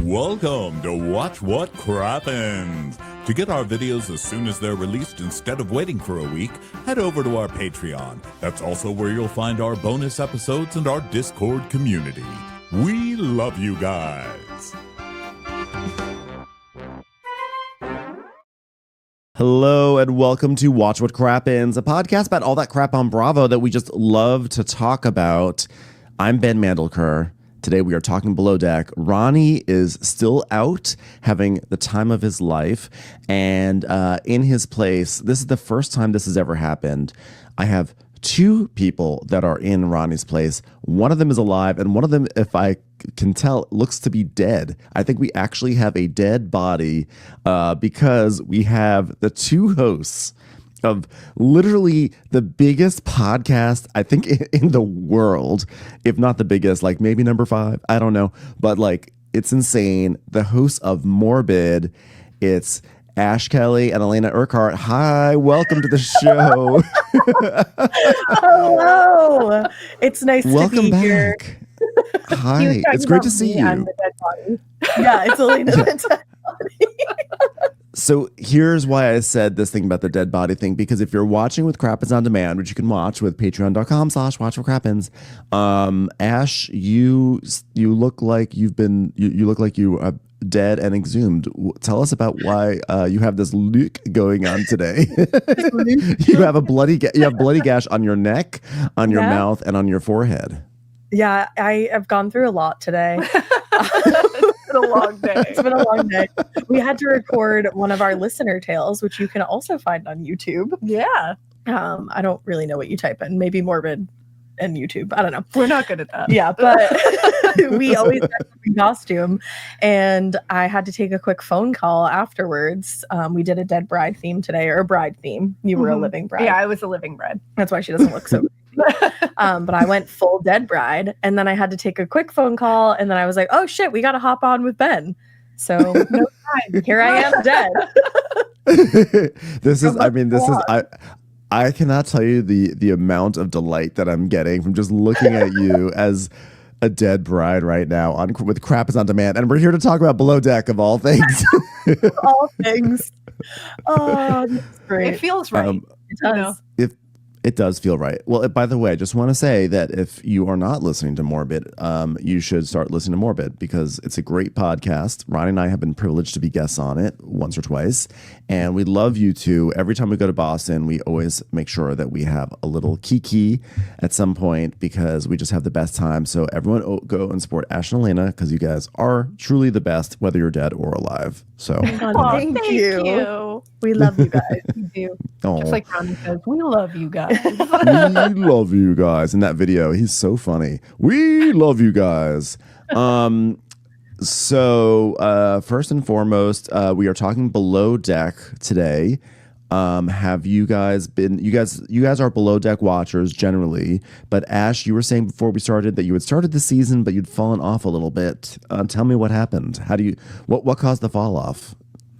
Welcome to Watch What Crappens. To get our videos as soon as they're released instead of waiting for a week, head over to our Patreon. That's also where you'll find our bonus episodes and our Discord community. We love you guys. Hello and welcome to Watch What Crappens, a podcast about all that crap on Bravo that we just love to talk about. I'm Ben Mandelker. Today we are talking Below Deck. Ronnie is still out having the time of his life, and in his place, this is the first time this has ever happened. I have two people that are in Ronnie's place. One of them is alive, and one of them, if I can tell, looks to be dead. I think we actually have a dead body because we have the two hosts of literally the biggest podcast, I think, in the world, if not the biggest, like maybe number 5. I don't know. But like, it's insane. The hosts of Morbid, it's Ash Kelly and Alaina Urquhart. Hi, welcome to the show. Hello. It's nice welcome to be back. here. Hi, it's great to see you. Yeah, it's Alaina the dead body. So here's why I said this thing about the dead body thing, because if you're watching with Crappens on demand, which you can watch with patreon.com/watchforcrappens, Ash, you look like you look like you are dead and exhumed. Tell us about why you have this look going on today. you have a bloody gash on your neck, on your mouth, and on your forehead. Yeah, I have gone through a lot today. It's been a long day. It's been a long day. We had to record one of our listener tales, which you can also find on YouTube. Yeah. I don't really know what you type in. Maybe Morbid and YouTube. I don't know. We're not good at that. Yeah, but we always had a costume, and I had to take a quick phone call afterwards. We did a dead bride theme today, or a bride theme. You were a living bride. Yeah, I was a living bride. That's why she doesn't look so but I went full dead bride, and then I had to take a quick phone call, and then I was like, oh shit, we got to hop on with Ben. So no time. Here I am dead. I cannot tell you the amount of delight that I'm getting from just looking at you as a dead bride right now with Crappens on demand. And we're here to talk about Below Deck, of all things. All things. Oh, that's great. It feels right. It does. It does feel right. Well, by the way, I just want to say that if you are not listening to Morbid, you should start listening to Morbid, because it's a great podcast. Ronnie and I have been privileged to be guests on it once or twice, and we love you too. Every time we go to Boston, we always make sure that we have a little kiki at some point, because we just have the best time. So everyone go and support Ash and Alaina, because you guys are truly the best, whether you're dead or alive. So Thank you. We love you guys. We do. Just like Ronnie says, we love you guys. We love you guys. In that video, he's so funny. We love you guys. So first and foremost, we are talking Below Deck today. Have you guys been? You guys are Below Deck watchers generally, but Ash, you were saying before we started that you had started the season, but you'd fallen off a little bit. Tell me what happened. What caused the fall off?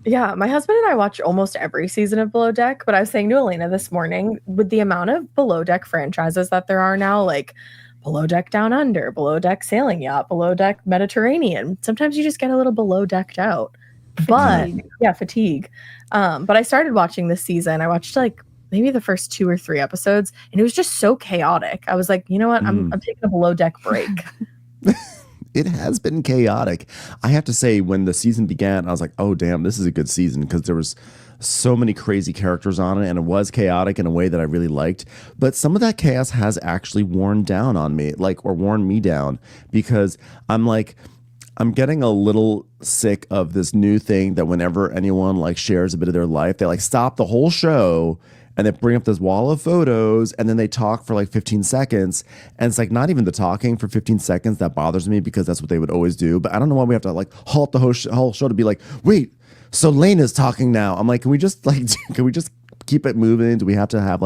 Yeah, my husband and I watch almost every season of Below Deck, but I was saying to Alaina this morning, with the amount of Below Deck franchises that there are now, like Below Deck Down Under, Below Deck Sailing Yacht, Below Deck Mediterranean, sometimes you just get a little below decked out. Fatigue. Fatigue. But I started watching this season. I watched like maybe the first 2 or 3 episodes, and it was just so chaotic. I was like, you know what? I'm taking a Below Deck break. It has been chaotic. I have to say, when the season began, I was like, oh, damn, this is a good season, because there was so many crazy characters on it, and it was chaotic in a way that I really liked. But some of that chaos has actually worn down on me, or worn me down, because I'm getting a little sick of this new thing that whenever anyone shares a bit of their life, they stop the whole show and they bring up this wall of photos, and then they talk for 15 seconds. And it's not even the talking for 15 seconds that bothers me, because that's what they would always do. But I don't know why we have to halt the whole show to be like, wait, so Laina's talking now. I'm like, can we just keep it moving? Do we have to have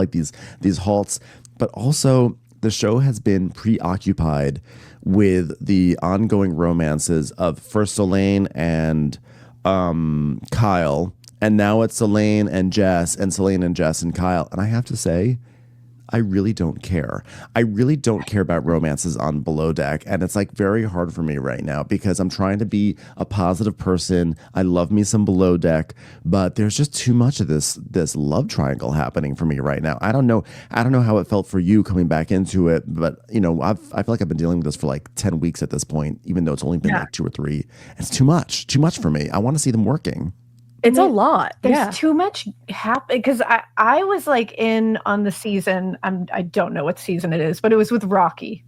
these halts? But also, the show has been preoccupied with the ongoing romances of first Solange and Kyle. And now it's Solange and Jess, and Solange and Jess and Kyle. And I have to say, I really don't care. I really don't care about romances on Below Deck. And it's like very hard for me right now because I'm trying to be a positive person. I love me some Below Deck, but there's just too much of this love triangle happening for me right now. I don't know how it felt for you coming back into it, but I feel like I've been dealing with this for like 10 weeks at this point, even though it's only been like 2 or 3. It's too much for me. I want to see them working. It's a lot. There's too much happen because I was like in on the season. I don't know what season it is, but it was with Rocky.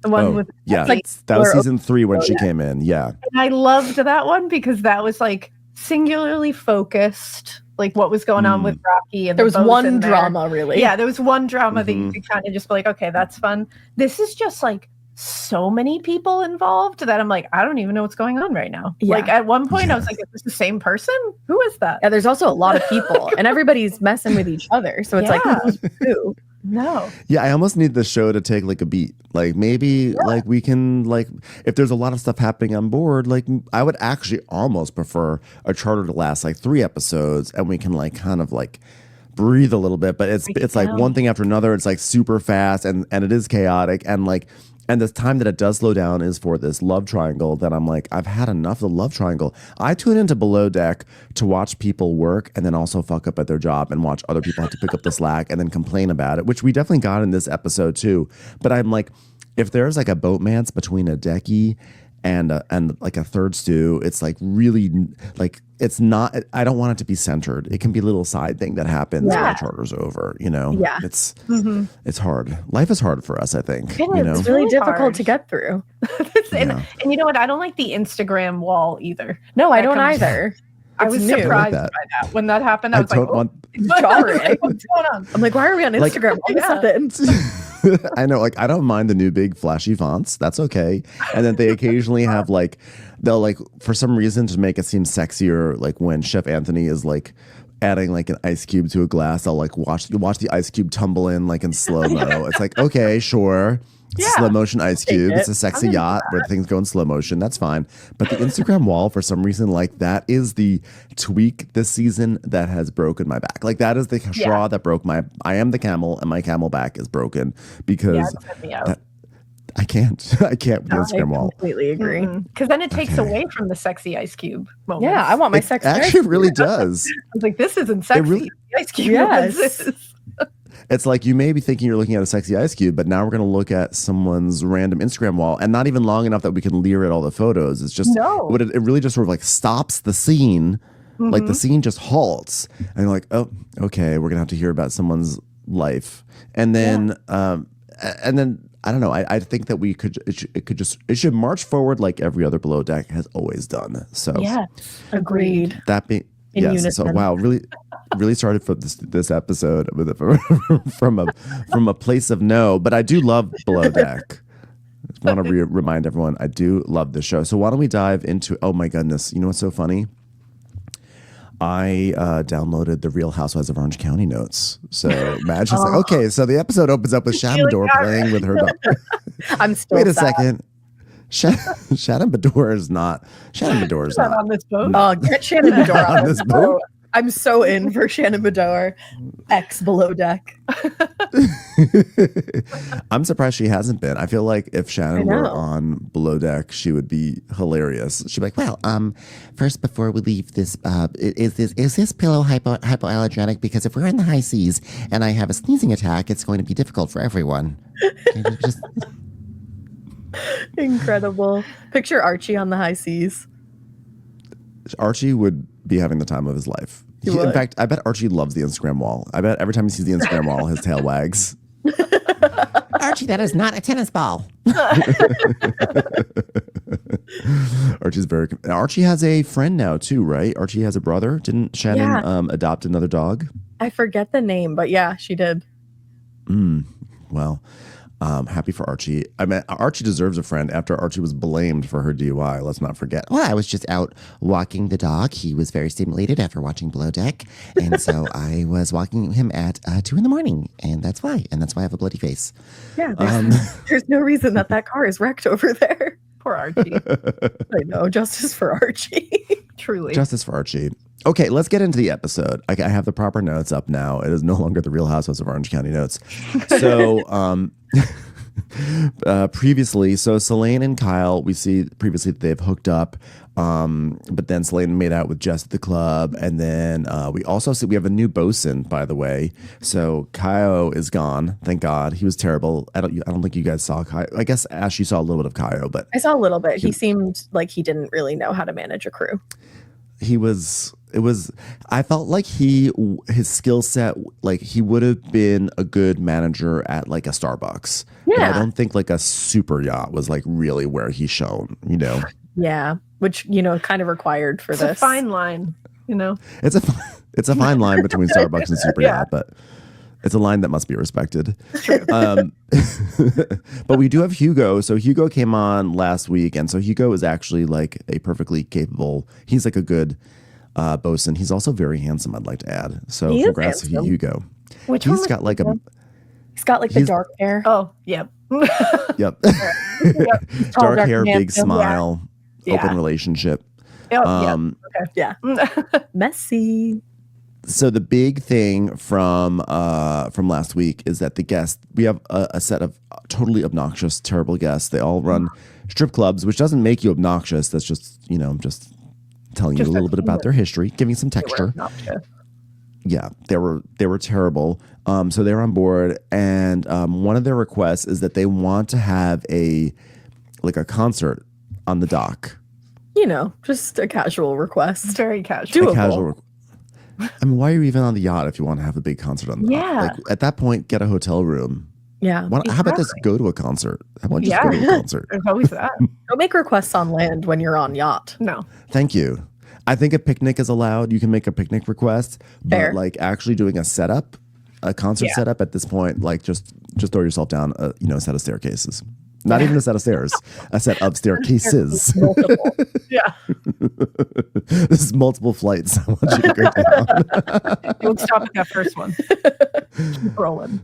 The one with that was season 3 when she came in. Yeah. And I loved that one because that was like singularly focused, like what was going on with Rocky. And there was one drama, really. Yeah, there was one drama that you could kind of just be like, okay, that's fun. This is just like so many people involved that I'm like, I don't even know what's going on right now. Yeah. Like at one point I was like, is this the same person? Who is that? Yeah, there's also a lot of people and everybody's messing with each other. So it's like, who's who? No. Yeah, I almost need the show to take like a beat. Like maybe like we can like if there's a lot of stuff happening on board, like I would actually almost prefer a charter to last like 3 episodes and we can like kind of like breathe a little bit, but it's like one thing after another. It's like super fast and it is chaotic and like and the time that it does slow down is for this love triangle that I'm like, I've had enough of the love triangle. I tune into Below Deck to watch people work and then also fuck up at their job and watch other people have to pick up the slack and then complain about it, which we definitely got in this episode too. But I'm like, if there's like a boatmance between a decky and like a third stew, it's like really like it's not. I don't want it to be centered. It can be a little side thing that happens when the charter's over. Yeah, it's hard. Life is hard for us. I think it's really difficult to get through. and you know what? I don't like the Instagram wall either. No, I don't either. I was surprised by that when that happened. I was like, it's jarring. What's going on? I'm like, why are we on Instagram all of a sudden? I know, like I don't mind the new big flashy fonts. That's okay. And then they occasionally have like they'll like for some reason to make it seem sexier, like when Chef Anthony is like adding like an ice cube to a glass, I'll like watch the ice cube tumble in like in slow-mo. It's like, okay, sure. It's a slow motion ice cube. It's a sexy yacht where things go in slow motion. That's fine. But the Instagram wall, for some reason, like that is the tweak this season that has broken my back. Like that is the straw that broke I am the camel and my camel back is broken because I can't with the Instagram wall. I completely agree. Because then it takes away from the sexy ice cube moment. Yeah, I want my sexy ice cube. Actually, really does. I was like, this isn't sexy. Really, the ice cube. Yes. It's like you may be thinking you're looking at a sexy ice cube, but now we're going to look at someone's random Instagram wall and not even long enough that we can leer at all the photos. It's just, it really just sort of like stops the scene. Like the scene just halts and you're like, oh, okay, we're going to have to hear about someone's life. And then, I don't know. I think that it should march forward like every other Below Deck has always done. So yeah, agreed. That being so wow, really started for this episode from a place of no, but I do love Below Deck. I want to remind everyone I do love the show. So why don't we dive into? Oh my goodness, you know what's so funny? I downloaded the Real Housewives of Orange County notes. So imagine, like, okay, so the episode opens up with Shannon Beador playing with her dog. I'm still Wait a sad. second. Shannon Beador is not. Shannon Beador is not on this boat. Oh, get Shannon Beador on this boat. I'm so in for Shannon Beador, ex Below Deck. I'm surprised she hasn't been. I feel like if Shannon were on Below Deck, she would be hilarious. She'd be like, "Well, first before we leave this, is this pillow hypoallergenic? Because if we're in the high seas and I have a sneezing attack, it's going to be difficult for everyone." Incredible. Picture Archie on the high seas. Archie would be having the time of his life. In fact, I bet Archie loves the Instagram wall. I bet every time he sees the Instagram wall, his tail wags. Archie, that is not a tennis ball. Archie has a friend now too, right? Archie has a brother. Didn't Shannon adopt another dog? I forget the name, but yeah, she did. Well, happy for Archie. I mean, Archie deserves a friend after Archie was blamed for her DUI. Let's not forget. Well, I was just out walking the dog. He was very stimulated after watching Below Deck. And so I was walking him at 2 a.m. And that's why. And that's why I have a bloody face. Yeah, there's no reason that car is wrecked over there. Poor Archie. I know. Justice for Archie. Truly. Justice for Archie. Okay, let's get into the episode. I have the proper notes up now. It is no longer the Real Housewives of Orange County notes. So, previously, so Selene and Kyle, we see previously that they've hooked up, but then Selene made out with Jess at the club, and then we also see we have a new bosun, by the way. So Kyle is gone. Thank God. He was terrible. I don't think you guys saw Kyle. I guess Ash, you saw a little bit of Kyle, but I saw a little bit. He seemed like he didn't really know how to manage a crew. I felt like his skill set, like he would have been a good manager at like a Starbucks. Yeah. But I don't think like a super yacht was like really where he shone, you know? Yeah. Which, kind of required for it's this. a fine line, It's a fine line between Starbucks and super yacht, but it's a line that must be respected. True. But we do have Hugo. So Hugo came on last week. And so Hugo is actually like a perfectly capable, he's like a good bosun. He's also very handsome, I'd like to add. So congrats to Hugo. He's got like the dark hair. Oh, yep. Yep. Tall, dark hair, big handsome. smile, Yeah. open relationship. Yep, Um, okay. Yeah. Messy. So the big thing from last week is that the guests, we have a set of totally obnoxious, terrible guests. They all run strip clubs, which doesn't make you obnoxious. That's just, just telling you a little bit about their history, giving some texture. Yeah, they were terrible. So they were on board, and one of their requests is that they want to have a concert on the dock. Just a casual request. It's very casual. A casual. I mean, why are you even on the yacht if you want to have a big concert on the dock? Yeah. Like at that point, get a hotel room. Yeah. How about this? Go to a concert. How about just go to a concert? There's always that. Don't make requests on land when you're on yacht. No. Thank you. I think a picnic is allowed. You can make a picnic request, Fair. but like actually doing a concert setup at this point, like just throw yourself down a set of staircases. Not even a set of stairs, a set of staircases. Yeah. This is multiple flights. I want you to go down. Don't stop at that first one. Keep rolling.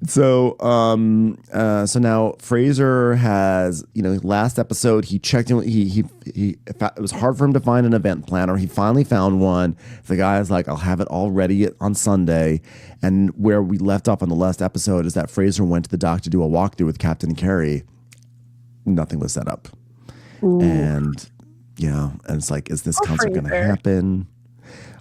So now Fraser has, last episode he checked in. It was hard for him to find an event planner. He finally found one. The guy's like, I'll have it all ready on Sunday. And where we left off on the last episode is that Fraser went to the dock to do a walkthrough with Captain Carey. Nothing was set up. Ooh. And it's like, is this concert going to happen?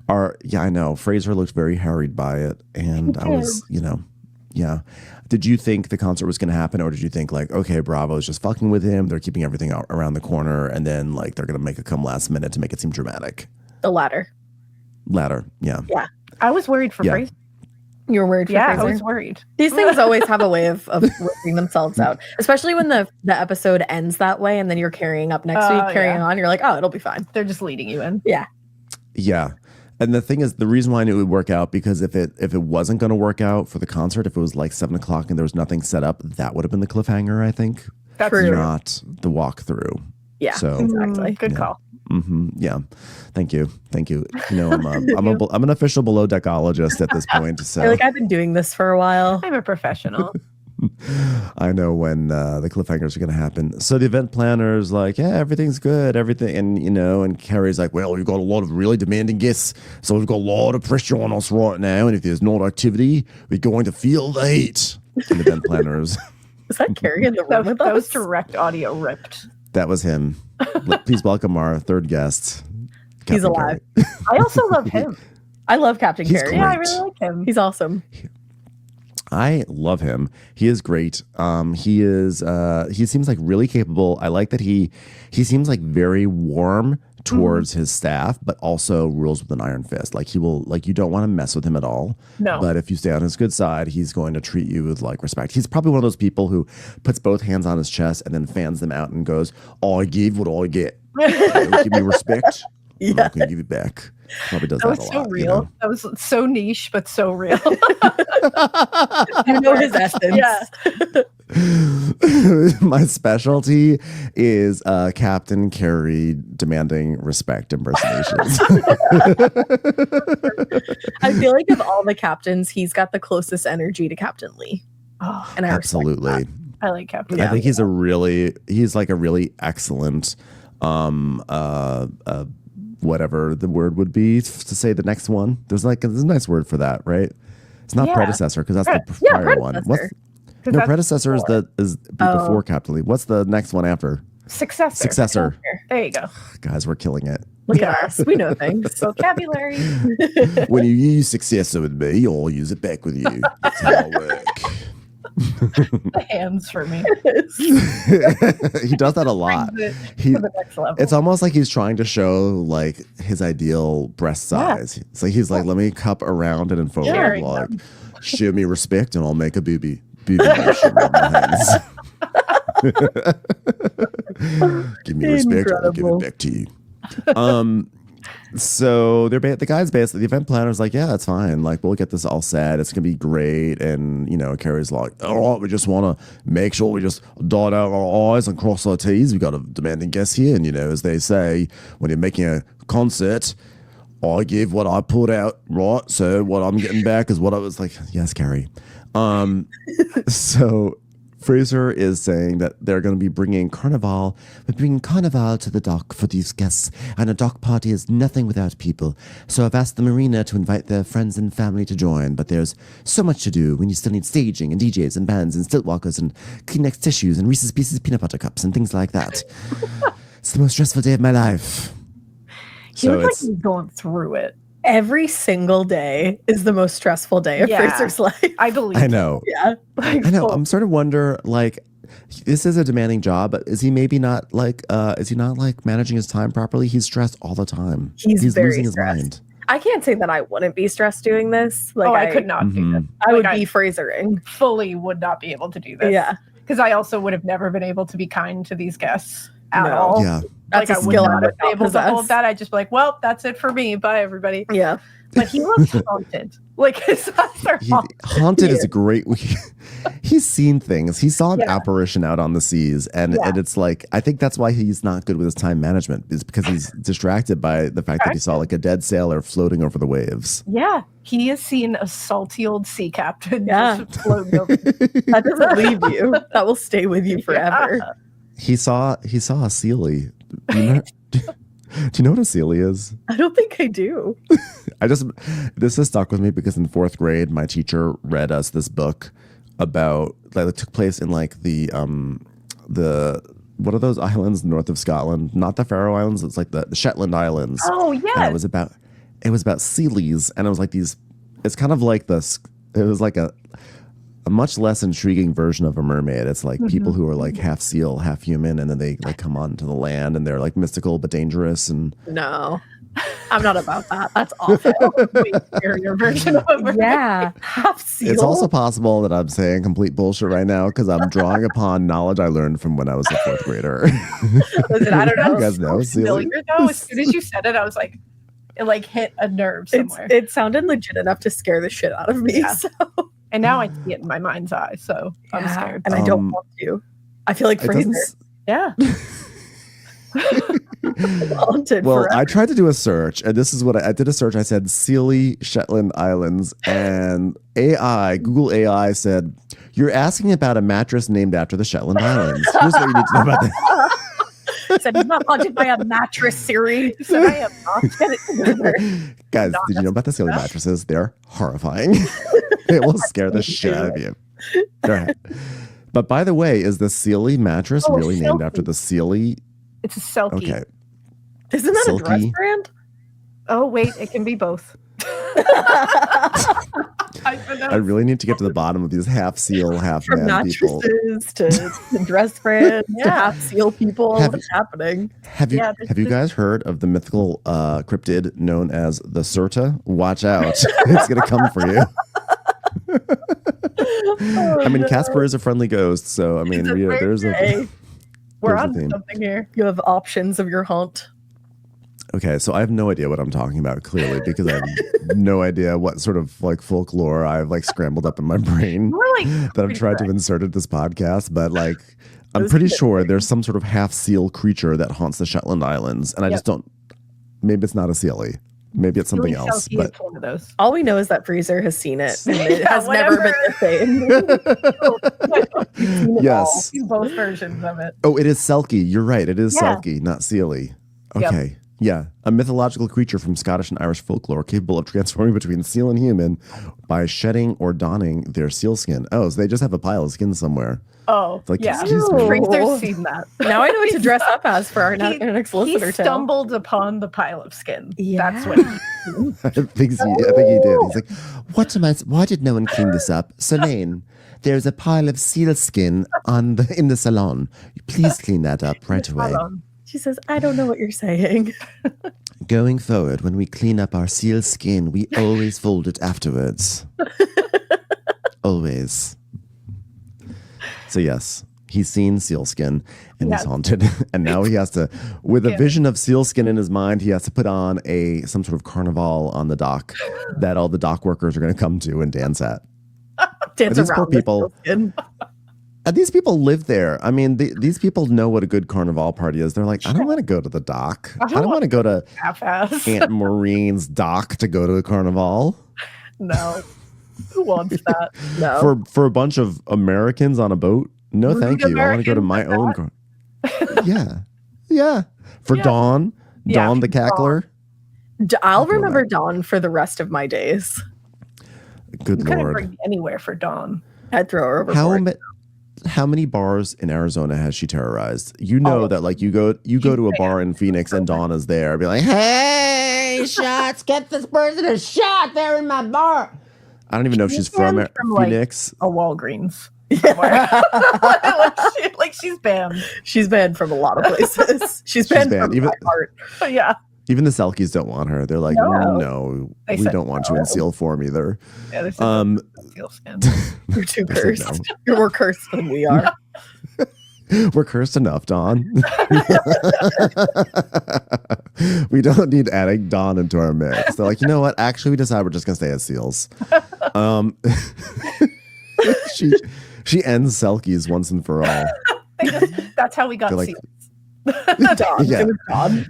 I know. Fraser looked very harried by it. And I was, yeah. Did you think the concert was going to happen, or did you think like, okay, Bravo's just fucking with him, they're keeping everything out around the corner, and then like they're going to make it come last minute to make it seem dramatic? The latter. Yeah. Yeah. I was worried for Fraser. You were worried for Fraser? I was worried. These things always have a way of working themselves out, especially when the episode ends that way, and then you're carrying up next week, carrying on. You're like, oh, it'll be fine. They're just leading you in. Yeah. Yeah. And the thing is, the reason why I knew it would work out, because if it wasn't going to work out for the concert, if it was like 7:00 and there was nothing set up, that would have been the cliffhanger, I think. That's true. Not the walkthrough. Yeah, so, exactly. Good call. Mm-hmm, yeah. Thank you. I'm an official below deckologist at this point. So I feel like I've been doing this for a while. I'm a professional. I know when the cliffhangers are going to happen. So the event planner's like, yeah, everything's good, everything. And, and Carrie's like, well, we've got a lot of really demanding guests. So we've got a lot of pressure on us right now. And if there's not activity, we're going to feel the heat. And the event planners. Is that Carrie in the room with us? That was direct audio ripped. That was him. Please welcome our third guest. He's alive. I also love him. I love Captain Carey. Great. Yeah, I really like him. He's awesome. I love him. He is great. He seems like really capable. I like that he seems like very warm towards his staff, but also rules with an iron fist. Like he will, like, you don't want to mess with him at all. No. But if you stay on his good side, he's going to treat you with like respect. He's probably one of those people who puts both hands on his chest and then fans them out and goes, I give what I get. Give me respect. I'm not going to give it back. Probably does that was a so lot. real. That was so niche, but so real. You know his essence. Yeah. My specialty is Captain Carey demanding respect impersonations. I feel like of all the captains, he's got the closest energy to Captain Lee. Oh, And I Absolutely. I like Captain. I think he's like a really excellent whatever the word would be to say the next one. There's a nice word for that, right? It's not predecessor because that's the prior one. Predecessor is before capital E. What's the next one after? Successor. There you go. Guys, we're killing it. Look at us. We know things. Vocabulary. When you use successor with me, I'll use it back with you. That's how I work. The hands for me. He does that a lot. To the next level. It's almost like he's trying to show like his ideal breast size. So he's like, let me cup around and forward, like, show me respect, and I'll make a booby motion with my hands. Give me respect, I'll give it back to you. So the guy's basically, the event planner's like, yeah, that's fine. Like, we'll get this all set. It's going to be great. And, Carrie's like, all right, we just want to make sure we just dot out our I's and cross our T's. We've got a demanding guest here. And, as they say, when you're making a concert, I give what I put out, right? So what I'm getting back is what I was like, yes, Carrie. So Fraser is saying that they're going to be bringing Carnival. We're bringing Carnival to the dock for these guests, and a dock party is nothing without people. So I've asked the marina to invite their friends and family to join, but there's so much to do when you still need staging and DJs and bands and stilt walkers and Kleenex tissues and Reese's Pieces peanut butter cups and things like that. It's the most stressful day of my life. He looks like he's going through it. Every single day is the most stressful day of Fraser's life. I believe. I know. Yeah. I know. I'm starting to wonder, like, this is a demanding job, but is he maybe not like, managing his time properly? He's stressed all the time. He's very losing stressed. his mind. I can't say that I wouldn't be stressed doing this. Like, I could not do this. I would be Frasering. Fully would not be able to do this. Yeah. Because I also would have never been able to be kind to these guests at all. Yeah. That's like, a skill I would be able to hold that. I'd just be like, well, that's it for me. Bye, everybody. Yeah. But he looks haunted. Like, his eyes are haunted. Haunted is a great... He's seen things. He saw an apparition out on the seas, and it's like, I think that's why he's not good with his time management, is because he's distracted by the fact that he saw like a dead sailor floating over the waves. Yeah. He has seen a salty old sea captain just floating over. That doesn't leave you. That will stay with you forever. Yeah. He saw a Sealy. Do you know what a Sealy is? I don't think I do. This has stuck with me because in 4th grade, my teacher read us this book about that took place in like the what are those islands north of Scotland? Not the Faroe Islands. It's like the Shetland Islands. Oh yeah. And it was about Sealies, and it was like these. It's kind of like this. It was like a much less intriguing version of a mermaid. It's like people who are like half seal, half human, and then they like come onto the land and they're like mystical but dangerous. And no, I'm not about that. That's awful. Your version of a mermaid. Yeah, half seal. It's also possible that I'm saying complete bullshit right now because I'm drawing upon knowledge I learned from when I was a 4th grader. Listen, I don't know. You guys know Sealy? Though, as soon as you said it, I was like, it like hit a nerve somewhere. It sounded legit enough to scare the shit out of me. Yeah. So. And now I see it in my mind's eye, so I'm scared. And I don't want to. I feel like Fraser. Yeah. Well, I tried to do a search, and this is what I did a search. I said Sealy Shetland Islands, and Google AI said, you're asking about a mattress named after the Shetland Islands. Here's what you need to know about that. Said he's not haunted by a mattress, Siri. Said I am not. Get it together. Guys, did you know about the Sealy mattresses? They're horrifying. It will scare the shit out of you. But by the way, is the Sealy mattress really named after the Sealy? It's a Selkie. Okay. Isn't that a dress brand? Oh, wait, it can be both. I really need to get to the bottom of these half seal, half man people. From mattresses to dress brands to half seal people. What's happening? Have you guys heard of the mythical cryptid known as the Serta? Watch out. It's going to come for you. I mean, Casper is a friendly ghost, so I mean, we're on something here. You have options of your haunt. Okay, so I have no idea what I'm talking about, clearly, because I have no idea what sort of like folklore I've like scrambled up in my brain that I've tried to insert at this podcast. But like, I'm pretty sure there's some sort of half seal creature that haunts the Shetland Islands, and I just don't. Maybe it's not a Sealy. Maybe it's something else. But one of those. All we know is that Fraser has seen it, and it has never been the same. Yes, both versions of it. Oh, it is Selkie. You're right. It is Selkie, not Sealy. Okay. Yep. Yeah, a mythological creature from Scottish and Irish folklore capable of transforming between seal and human by shedding or donning their seal skin. Oh, so they just have a pile of skin somewhere. Oh, Like, yeah. excuse me. Fraser's seen that. Now I know what to dress up as for our next He listener tale. stumbled upon the pile of skin. Yeah. That's what he I think he did. He's like, why did no one clean this up? Selene, there's a pile of seal skin in the salon. Please clean that up right away. She says, I don't know what you're saying. Going forward, when we clean up our seal skin, we always fold it afterwards. Always. So yes, he's seen sealskin and he's haunted. And now he has to, with a vision of sealskin in his mind, he has to put on some sort of carnival on the dock that all the dock workers are going to come to and dance at. Dance these around poor people. And these people live there. I mean, these people know what a good carnival party is. They're like, I don't want to go to the dock. I don't want to go to Aunt Maureen's dock to go to the carnival. No. Who wants that? No. For a bunch of Americans on a boat? No, Rude thank you. I want to go to my own car. Yeah. For Dawn the cackler. I'll remember Dawn for the rest of my days. Good you couldn't Lord. bring me anywhere for Dawn. I'd throw her overboard. How many bars in Arizona has she terrorized? You know that, like, you go to a bar in Phoenix and Dawn is there. Be like, hey, shots, get this person a shot. They're in my bar. I don't even know if she's from Phoenix. Like, a Walgreens. like she's banned. She's banned from a lot of places. She's banned from even, my heart. Yeah. Even the Selkies don't want her. They're like, no, we don't want you in seal form either. Yeah, they said seal skin. You're too cursed. No. You're more cursed than we are. We're cursed enough, Dawn. We don't need adding Dawn into our mix. They're like, you know what? Actually, we decide we're just gonna stay as seals. She ends Selkies once and for all. That's how we got like, seals.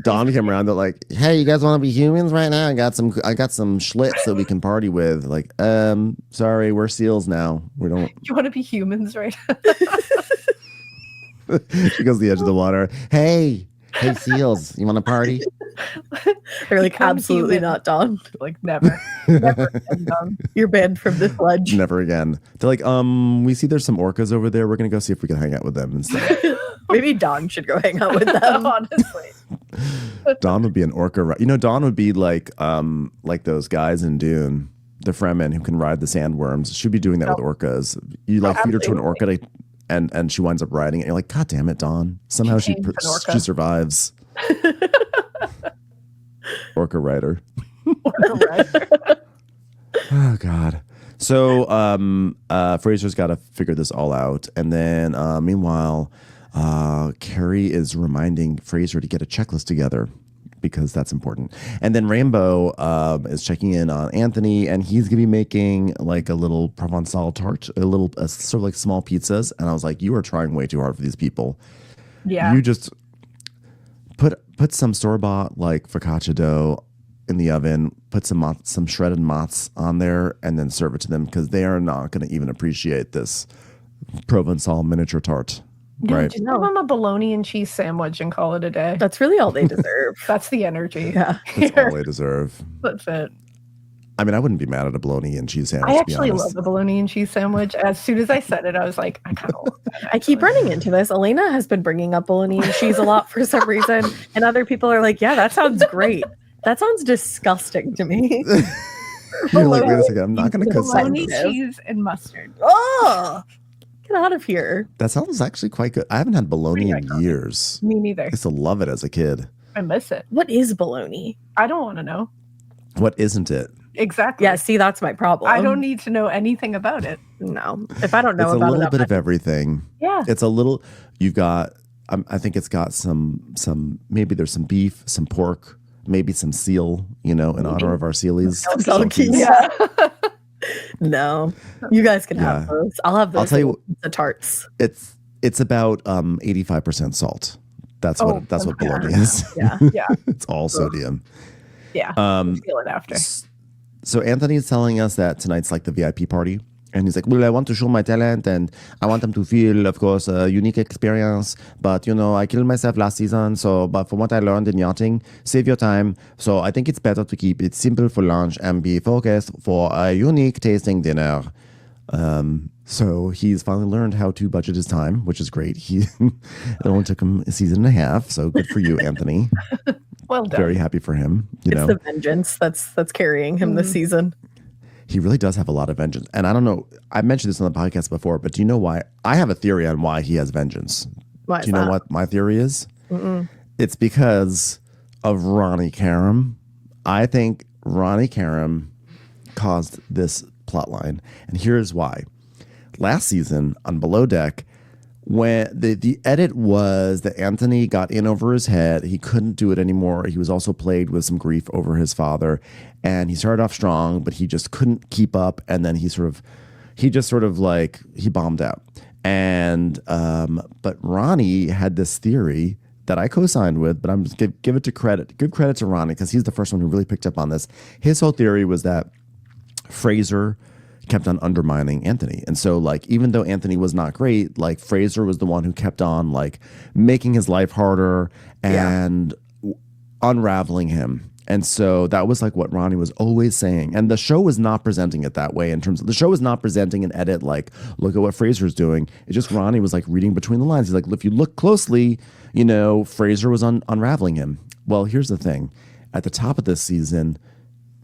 Dawn came around. They're like, "Hey, you guys want to be humans right now? I got some schlitz that we can party with." Like, sorry, we're seals now. We don't. You want to be humans right now? She goes to the edge of the water. Hey, seals, you want to party? They're like, absolutely not, Dawn. Like, never again, Dawn. You're banned from this ledge. Never again. They're like, we see there's some orcas over there. We're gonna go see if we can hang out with them instead. Maybe Dawn should go hang out with them. Honestly, Dawn would be an orca. You know, Dawn would be like those guys in Dune, the Fremen who can ride the sandworms. She'd be doing that with orcas. You like feed her to an orca, and she winds up riding it. You're like, God damn it, Dawn! Somehow she survives. Orca rider. Oh God. So Fraser's got to figure this all out, and then meanwhile, Carrie is reminding Fraser to get a checklist together because that's important. And then Rainbow is checking in on Anthony, and he's gonna be making like a little Provençal tart, sort of like small pizzas. And I was like, you are trying way too hard for these people. Yeah. You just put some store-bought like focaccia dough in the oven, put some shredded mozz on there, and then serve it to them because they are not going to even appreciate this Provençal miniature tart. Right? Just give them a bologna and cheese sandwich and call it a day. That's really all they deserve. That's the energy. Yeah, that's all they deserve. That's it. I mean, I wouldn't be mad at a bologna and cheese sandwich. I actually love the bologna and cheese sandwich. As soon as I said it, I was like, I kind of. I keep running into this. Alaina has been bringing up bologna and cheese a lot for some reason, and other people are like, "Yeah, that sounds great." That sounds disgusting to me. You're like, wait a second, I'm not going to cook bologna, cheese, and mustard. Oh, get out of here! That sounds actually quite good. I haven't had bologna in years. Me neither. I used to love it as a kid. I miss it. What is bologna? I don't want to know. What isn't it? Exactly. Yeah, see, that's my problem. I don't need to know anything about it. No. If I don't know about it. It's a little bit of it. everything. Yeah. It's a little, you've got, I think it's got some, maybe there's some beef, some pork, maybe some seal, in honor of our sealies. Yeah. No. You guys can have those. I'll have those. I'll tell you, the tarts. It's about 85% salt. That's what bologna is. Yeah. Yeah. It's all sodium. Yeah. Feel it after. So Anthony is telling us that tonight's like the VIP party, And he's like, well, I want to show my talent and I want them to feel, of course, a unique experience. But, I killed myself last season. But from what I learned in yachting, save your time. So I think it's better to keep it simple for lunch and be focused for a unique tasting dinner. So he's finally learned how to budget his time, which is great. It only took him a season and a half. So good for you, Anthony. Well done. Very happy for him. It's the vengeance that's carrying him this season. He really does have a lot of vengeance. And I don't know, I mentioned this on the podcast before, but do you know why? I have a theory on why he has vengeance. Why do you know what my theory is? It's because of Ronnie Karam. I think Ronnie Karam caused this plot line. And here's why. Last season on Below Deck, when the edit was that Anthony got in over his head, he couldn't do it anymore. He was also plagued with some grief over his father, and he started off strong, but he just couldn't keep up. And then he bombed out. And but Ronnie had this theory that I co-signed with, but I'm just give credit to Ronnie because he's the first one who really picked up on this. His whole theory was that Fraser kept on undermining Anthony. And so even though Anthony was not great, Fraser was the one who kept on making his life harder and unraveling him. And so that was what Ronnie was always saying. And the show was not presenting it that way in terms of the show was not presenting an edit look at what Fraser's doing. It's just Ronnie was reading between the lines. He's if you look closely, Fraser was unraveling him. Well, here's the thing. At the top of this season,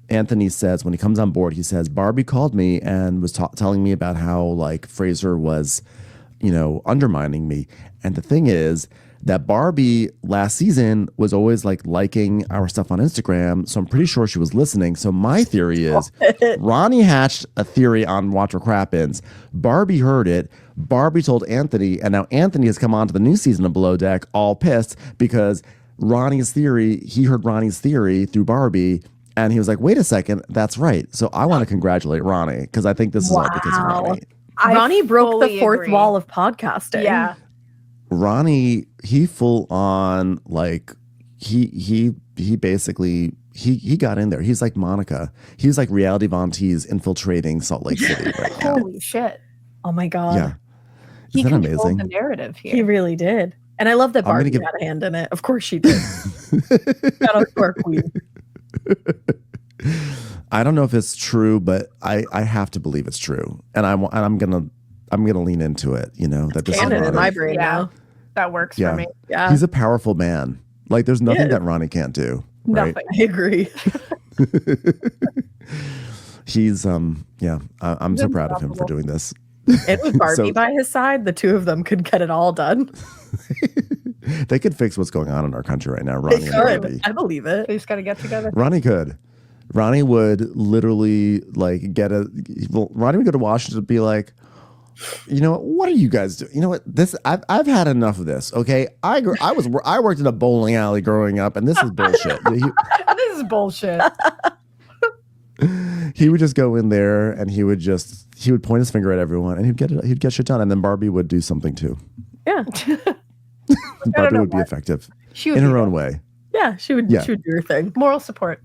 Anthony says, when he comes on board, he says, Barbie called me and was telling me about how Fraser was, undermining me. And the thing is that Barbie last season was always liking our stuff on Instagram. So I'm pretty sure she was listening. So my theory is Ronnie hatched a theory on Watch What Crappens. Barbie heard it. Barbie told Anthony. And now Anthony has come on to the new season of Below Deck all pissed because he heard Ronnie's theory through Barbie. And he was like, wait a second, that's right. So I want to congratulate Ronnie because I think this is all because of Ronnie. Ronnie broke the fourth agree. wall of podcasting. Yeah. Ronnie, he full on he basically he got in there. He's like Monica. He's like Reality Von Teese infiltrating Salt Lake City right now. Holy shit. Oh my God. Yeah. He Isn't that controlled amazing? the narrative here. He really did. And I love that Barbie had a hand in it. Of course she did. Shout out to our queen. I don't know if it's true, but I have to believe it's true, and I'm gonna lean into it. That this Canon is in my brain now. That works for me. Yeah, he's a powerful man. There's nothing that Ronnie can't do. Right? Nothing. I agree. He's I'm so proud of him for doing this. And with Barbie by his side, the two of them could get it all done. They could fix what's going on in our country right now. Ronnie and Barbie. I believe it. They just got to get together. Ronnie could. Ronnie would literally Ronnie would go to Washington and be like, what are you guys doing? You know what? I've had enough of this. Okay, I worked in a bowling alley growing up, and this is bullshit. This is bullshit. He would just go in there and he would point his finger at everyone and he'd get shit done, and then Barbie would do something too. Yeah. Barbie would be effective in her own way. Yeah, she would. Yeah. She would do her thing. Moral support.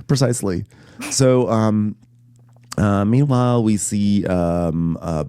Precisely. So, meanwhile, we see Barbara.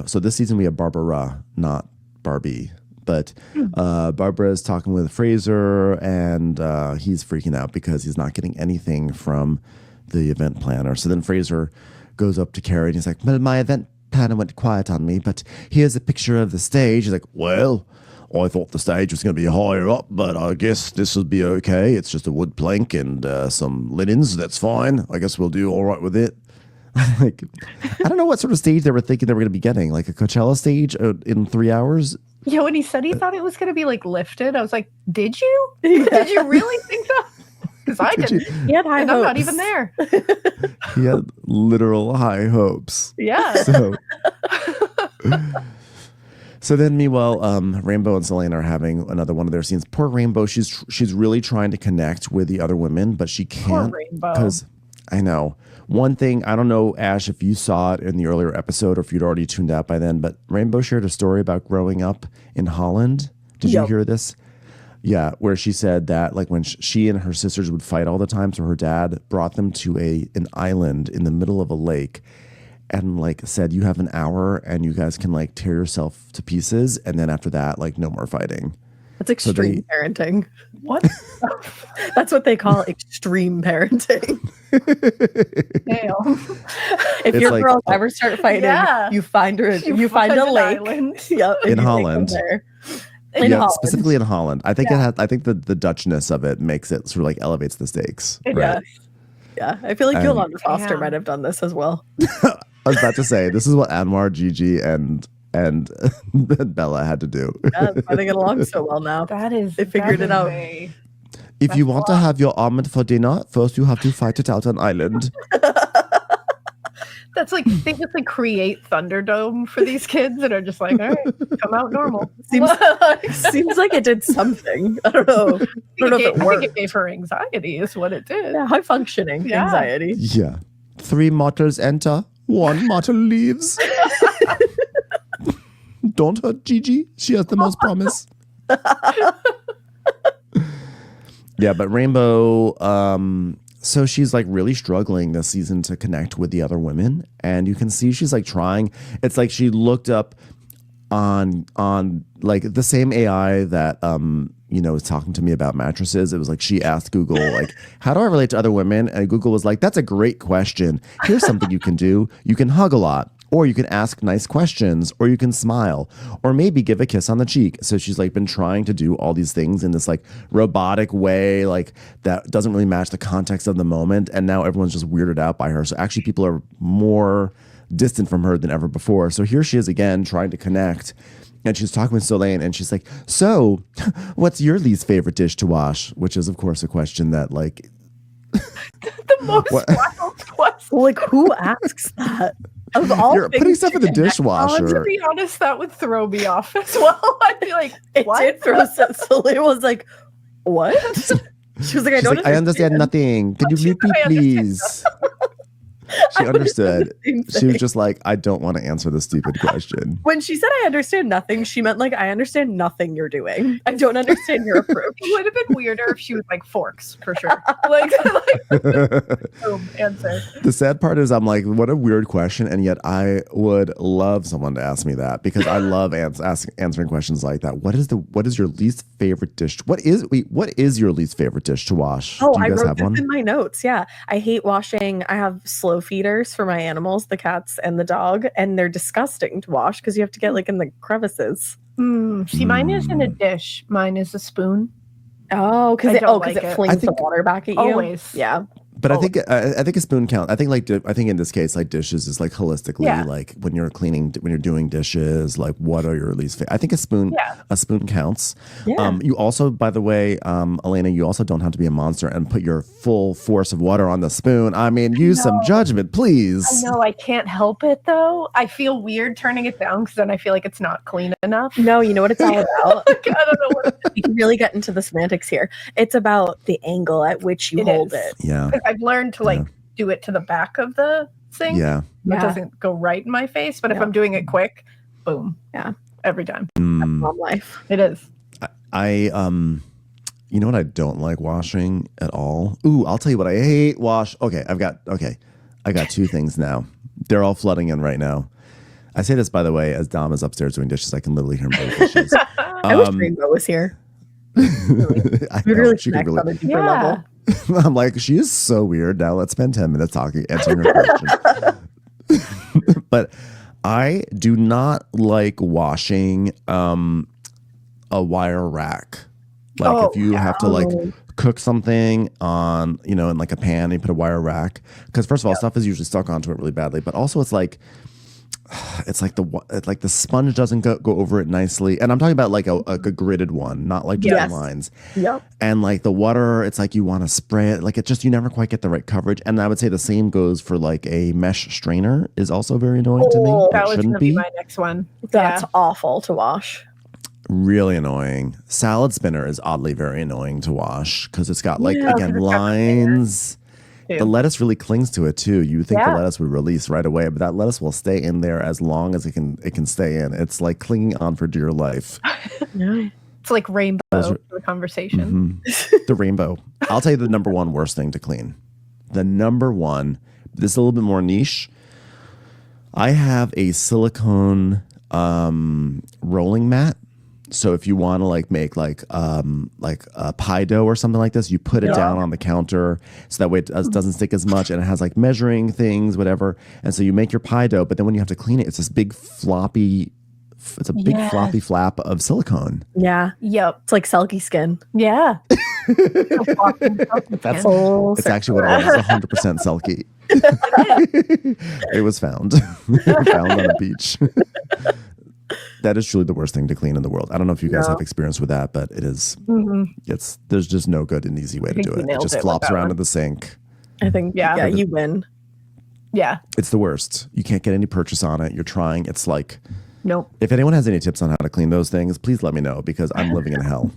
So this season we have Barbara, not Barbie. But Barbara is talking with Fraser, and he's freaking out because he's not getting anything from the event planner. So then Fraser goes up to Carrie and he's like, well, my event planner went quiet on me, but here's a picture of the stage. He's like, well, I thought the stage was going to be higher up, but I guess this will be okay. It's just a wood plank and some linens. That's fine. I guess we'll do all right with it. I don't know what sort of stage they were thinking they were going to be getting, like a Coachella stage in 3 hours. Yeah, when he said he thought it was going to be lifted, I was like, did you? Did you really think that? Because I didn't. He had high hopes. I'm not even there. He had literal high hopes. Yeah. So then, meanwhile, Rainbow and Selena are having another one of their scenes. Poor Rainbow, she's really trying to connect with the other women, but she can't. Poor Rainbow. Because I know. One thing, I don't know, Ash, if you saw it in the earlier episode or if you'd already tuned out by then, but Rainbow shared a story about growing up in Holland. Did you hear this? Yeah, where she said that when she and her sisters would fight all the time, so her dad brought them to an island in the middle of a lake, and like said, you have an hour and you guys can like tear yourself to pieces. And then after that, like no more fighting. That's extreme parenting. What? That's what they call extreme parenting. Damn. If It's your like- girls ever start fighting, Yeah. you find her. You find a an lake. island. Yep, and In you take them Holland. there. In Yeah, Holland. specifically in Holland. I think Yeah. I think the Dutchness of it makes it sort of like elevates the stakes. It right? does. Yeah, I feel like And- Yolanda Foster Damn. might have done this as well. I was about to say this is what Anwar, Gigi, and Bella had to do. Yeah, that's why they get along so well now. That is. They figured that it is out. If you That's want to have your almond for dinner, first you have to fight it out on island. That's like they just like create Thunderdome for these kids and are just like, all right, come out normal. Seems like it did something. I don't know. I don't know if it I think worked. it gave her anxiety is what it did. Yeah, high functioning Yeah. anxiety. Yeah. 3 mortals enter, 1 mortal leaves. Don't hurt Gigi. She has the most promise. Yeah, but Rainbow, so she's like really struggling this season to connect with the other women. And you can see she's like trying. It's like she looked up on like the same AI that was talking to me about mattresses. It was like she asked Google like, how do I relate to other women? And Google was like, that's a great question. Here's something you can do. You can hug a lot, or you can ask nice questions, or you can smile, or maybe give a kiss on the cheek. So she's like been trying to do all these things in this like robotic way, like that doesn't really match the context of the moment. And now everyone's just weirded out by her. So actually people are more distant from her than ever before. So here she is again trying to connect. And she's talking with Soleil, and she's like, so what's your least favorite dish to wash? Which is, of course, a question that, like, The most What? wild question. Like, who asks that? Of all you're putting things stuff in to the connect, To dishwasher. be honest, that would throw me off as well. I'd be like, It what? did throw Celia was like, what? She was like, I She's don't like, I understand nothing. Can you She repeat, said, "I understand please? She understood. She was just like, I don't want to answer this stupid question. when she said I understand nothing, she meant like I understand nothing you're doing. I don't understand your approach. It would have been weirder if she was like forks for sure. Like boom, answer. The sad part is I'm like, what a weird question. And yet I would love someone to ask me that because I love answering questions like that. What is your least favorite dish? What is your least favorite dish to wash? Oh, Do you I guys wrote have this one? in my notes. Yeah. I hate washing. I have slow feeders for my animals, the cats and the dog, and they're disgusting to wash because you have to get like in the crevices. See, mine isn't a dish. Mine is a spoon. Oh, because I it, don't like it it. flings I the think- water back at you. Always. Yeah. But I think a spoon count. I think in this case, like dishes is like holistically, Yeah. like when you're doing dishes, like what are your least favorite? I think a spoon counts. Yeah. You also, by the way, Alaina, you also don't have to be a monster and put your full force of water on the spoon. I mean, use some judgment, please. I know I can't help it though. I feel weird turning it down because then I feel like it's not clean enough. No, you know what it's all about? Like, I don't know what You can really get into the semantics here. It's about the angle at which you It hold is. it. Yeah, I've learned to like do it to the back of the sink. yeah. It Yeah. doesn't go right in my face, but if Yeah. I'm doing it quick, boom. Yeah. Every time. Mom life. It is. I you know what I don't like washing at all? Ooh, I'll tell you what I hate wash. I got 2 things now. They're all flooding in right now. I say this, by the way, as Dom is upstairs doing dishes. I can literally hear him doing dishes. I wish Rainbow was here. I We know, really she could connect on a deeper Yeah. level. I'm like, she is so weird. Now let's spend 10 minutes answering her question. But I do not like washing a wire rack. Like if you have to like cook something on, in like a pan, and you put a wire rack. Because first of all, stuff is usually stuck onto it really badly. But also it's like the sponge doesn't go over it nicely. And I'm talking about like a gridded one, not like just Yes. lines. Yep. And like the water, it's like you want to spray it. Like you never quite get the right coverage. And I would say the same goes for like a mesh strainer is also very annoying to me. Oh, That It was shouldn't gonna be be. my next one. That's awful to wash. Really annoying. Salad spinner is oddly very annoying to wash because it's got like, Yeah. again, lines. Too. The lettuce really clings to it too. You think the Yeah. lettuce would release right away, but that lettuce will stay in there as long as it can stay in. It's like clinging on for dear life. Yeah. It's like rainbow Those are- for the conversation. The rainbow. I'll tell you the number one worst thing to clean. The number one, this is a little bit more niche. I have a silicone rolling mat. So if you want to like make like a pie dough or something like this, you put it down on the counter so that way it doesn't stick as much, and it has like measuring things, whatever. And so you make your pie dough, but then when you have to clean it, it's this big floppy. It's a big floppy flap of silicone. Yeah. Yep. It's like Selkie skin. Yeah. That's it's actually what it was. It's 100% Selkie. It was found on a beach. That is truly the worst thing to clean in the world. I don't know if you guys have experience with that, but it is. It's there's just no good and easy way to do it. It just flops around in the sink. I think you win. Yeah. It's the worst. You can't get any purchase on it. You're trying. It's like. Nope. If anyone has any tips on how to clean those things, please let me know because I'm living in hell.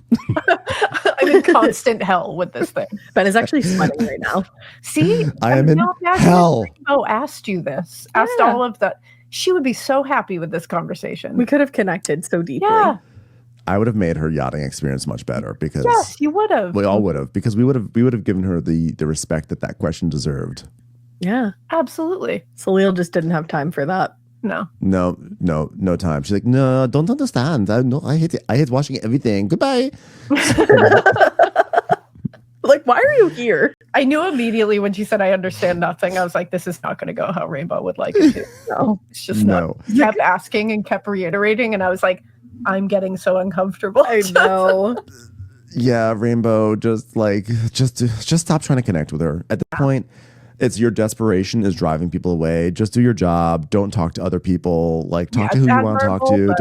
I'm in constant hell with this thing. Ben is actually sweating right now. See? I am in hell. Oh, asked you this. Asked all of that. She would be so happy with this conversation. We could have connected so deeply. Yeah. I would have made her yachting experience much better because yes, you would have. We all would have because we would have given her the respect that question deserved. Yeah, absolutely. Salil just didn't have time for that. No time. She's like, no, don't understand. I hate it. I hate washing everything. Goodbye. Like, why are you here? I knew immediately when she said I understand nothing. I was like, this is not going to go how Rainbow would like it to. No, it's just not. He kept asking and kept reiterating, and I was like, I'm getting so uncomfortable. I know. Yeah, Rainbow, just stop trying to connect with her. At this point, it's your desperation is driving people away. Just do your job. Don't talk to other people. Like talk to who you want to talk to.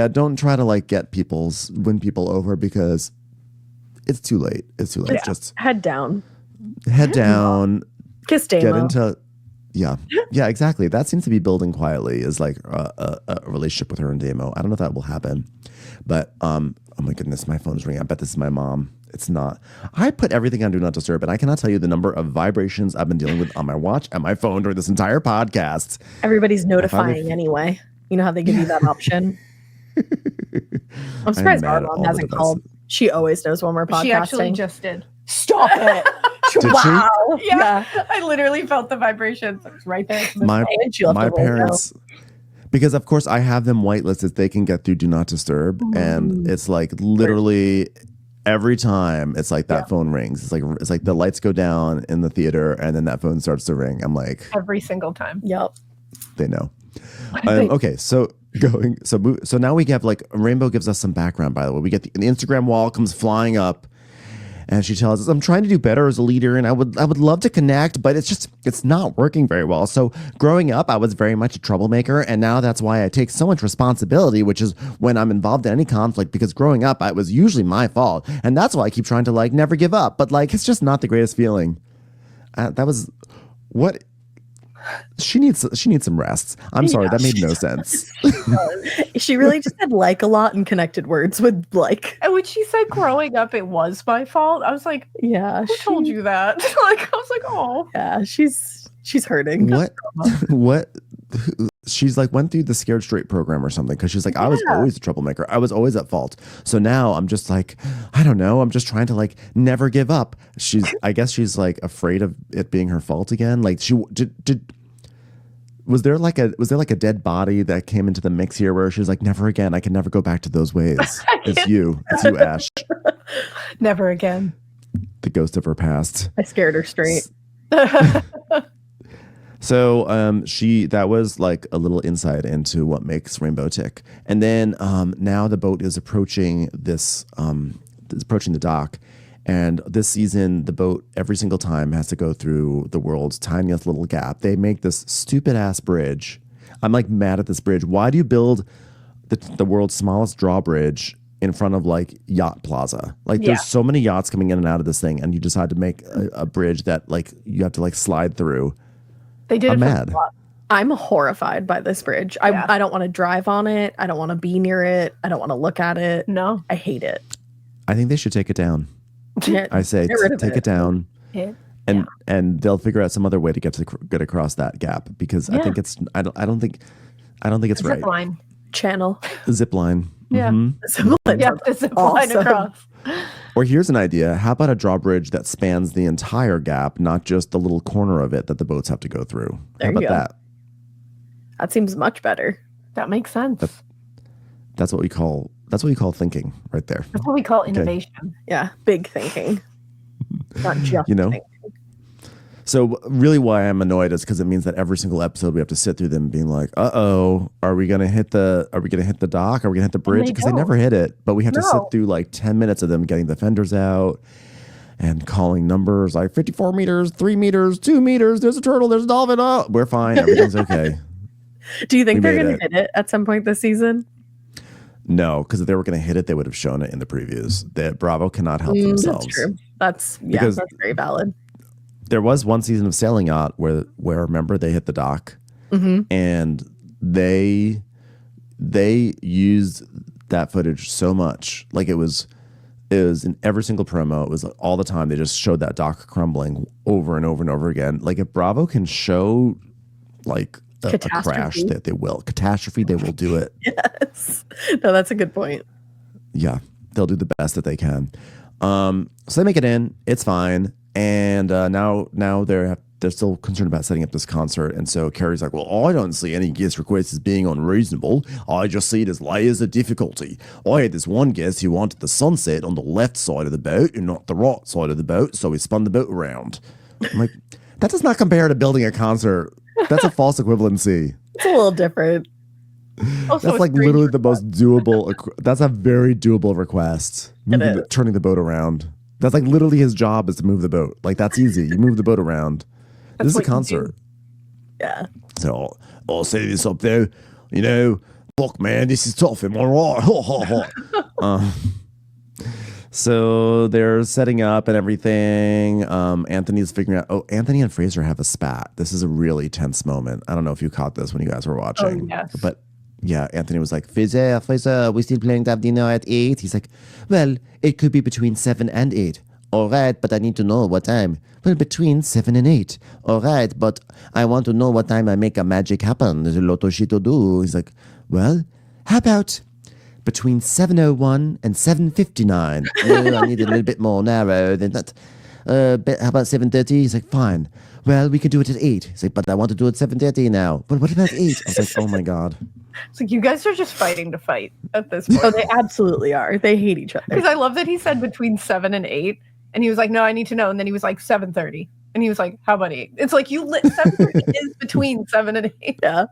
Don't try to like win people over because it's too late. It's too late. Yeah. Just head down. Kiss Damo. Get into yeah, exactly. That seems to be building quietly is like a relationship with her and Damo. I don't know if that will happen, but oh my goodness, my phone's ringing. I bet this is my mom. It's not. I put everything on Do Not Disturb, and I cannot tell you the number of vibrations I've been dealing with on my watch and my phone during this entire podcast. Everybody's notifying anyway. You know how they give you that option? I'm surprised our mom hasn't called. She always knows when we're podcasting. She actually just did. Stop it. Did wow. She? Yeah. I literally felt the vibrations. It was right there. My parents... Because of course I have them whitelisted. They can get through Do Not Disturb, and it's like literally every time it's like that phone rings. It's like the lights go down in the theater, and then that phone starts to ring. I'm like every single time. Yep. They know. Okay, so now we have like Rainbow gives us some background. By the way, we get the Instagram wall comes flying up. And she tells us, I'm trying to do better as a leader, and I would love to connect, but it's not working very well. So growing up, I was very much a troublemaker, and now that's why I take so much responsibility, which is when I'm involved in any conflict, because growing up, it was usually my fault. And that's why I keep trying to like never give up. But like, it's just not the greatest feeling. That was what she needs some rest. I'm sorry, that made no sense. She really just had like a lot and connected words with like. And when she said growing up it was my fault, I was like, yeah, who told you that? Like I was like, oh yeah, she's hurting. What she's like went through the Scared Straight program or something, because she's like, I was always a troublemaker. I was always at fault. So now I'm just like, I don't know. I'm just trying to like never give up. I guess she's like afraid of it being her fault again. Like she was there like a dead body that came into the mix here where she was like, never again. I can never go back to those ways. It's you, Ash. Never again. The ghost of her past. I scared her straight. So that was like a little insight into what makes Rainbow tick. And then now the boat is approaching approaching the dock. And this season, the boat every single time has to go through the world's tiniest little gap. They make this stupid ass bridge. I'm like mad at this bridge. Why do you build the world's smallest drawbridge in front of like Yacht Plaza? Like there's so many yachts coming in and out of this thing, and you decide to make a bridge that like you have to like slide through. They did. I'm mad. I'm horrified by this bridge. I don't want to drive on it. I don't want to be near it. I don't want to look at it. No, I hate it. I think they should take it down. I say take it down, and they'll figure out some other way to get across that gap, because I think it's I don't think it's right. Zip line channel. Zip line. Yeah. Mm-hmm. The zip line across. Or here's an idea. How about a drawbridge that spans the entire gap, not just the little corner of it that the boats have to go through? How about that? That seems much better. That makes sense. That's what we call thinking right there. That's what we call innovation. Yeah, big thinking. Not just thinking. So really why I'm annoyed is because it means that every single episode we have to sit through them being like, are we gonna hit the dock? Are we gonna hit the bridge? Because they never hit it. But we have to sit through like 10 minutes of them getting the fenders out and calling numbers like 54 meters, 3 meters, 2 meters, there's a turtle, there's a dolphin. Oh, we're fine, everything's okay. Do you think they're gonna hit it at some point this season? No, because if they were gonna hit it, they would have shown it in the previews. That Bravo cannot help themselves. That's true. That's very valid. There was one season of Sailing Yacht where remember they hit the dock, and they used that footage so much, like it was in every single promo. It was like all the time. They just showed that dock crumbling over and over and over again. Like if Bravo can show like a crash, they will do it. Yes, no, that's a good point. Yeah, they'll do the best that they can. So they make it in. It's fine. And now they're still concerned about setting up this concert. And so Carrie's like, well, I don't see any guest requests as being unreasonable. I just see it as layers of difficulty. I had this one guest who wanted the sunset on the left side of the boat and not the right side of the boat, so he spun the boat around. I'm like, that does not compare to building a concert. That's a false equivalency. It's a little different. Also, that's like literally the most doable. That's a very doable request. Turning the boat around. That's like literally his job is to move the boat. Like that's easy. You move the boat around. This is a concert. Yeah. So I'll say this up there. You know, look, man, this is tough. Am I right? So they're setting up and everything. Anthony's figuring out. Oh, Anthony and Fraser have a spat. This is a really tense moment. I don't know if you caught this when you guys were watching. Oh, yes. But yeah, Anthony was like, Fraser, we still planning to have dinner at 8? He's like, well, it could be between 7 and 8. All right, but I need to know what time. Well, between 7 and 8. All right, but I want to know what time I make a magic happen. There's a lot of shit to do. He's like, well, how about between 7:01 and 7:59? Well, I need it a little bit more narrow than that. How about 7:30? He's like, fine. Well, we could do it at 8. He's like, but I want to do it at 7:30 now. But what about 8? I was like, oh my God. It's like you guys are just fighting to fight at this point. Oh, they absolutely are. They hate each other. Because I love that he said between 7 and 8, and he was like, "No, I need to know." And then he was like 7:30, and he was like, "How about 8?" It's like you lit 7:30 is between 7 and 8. Yeah,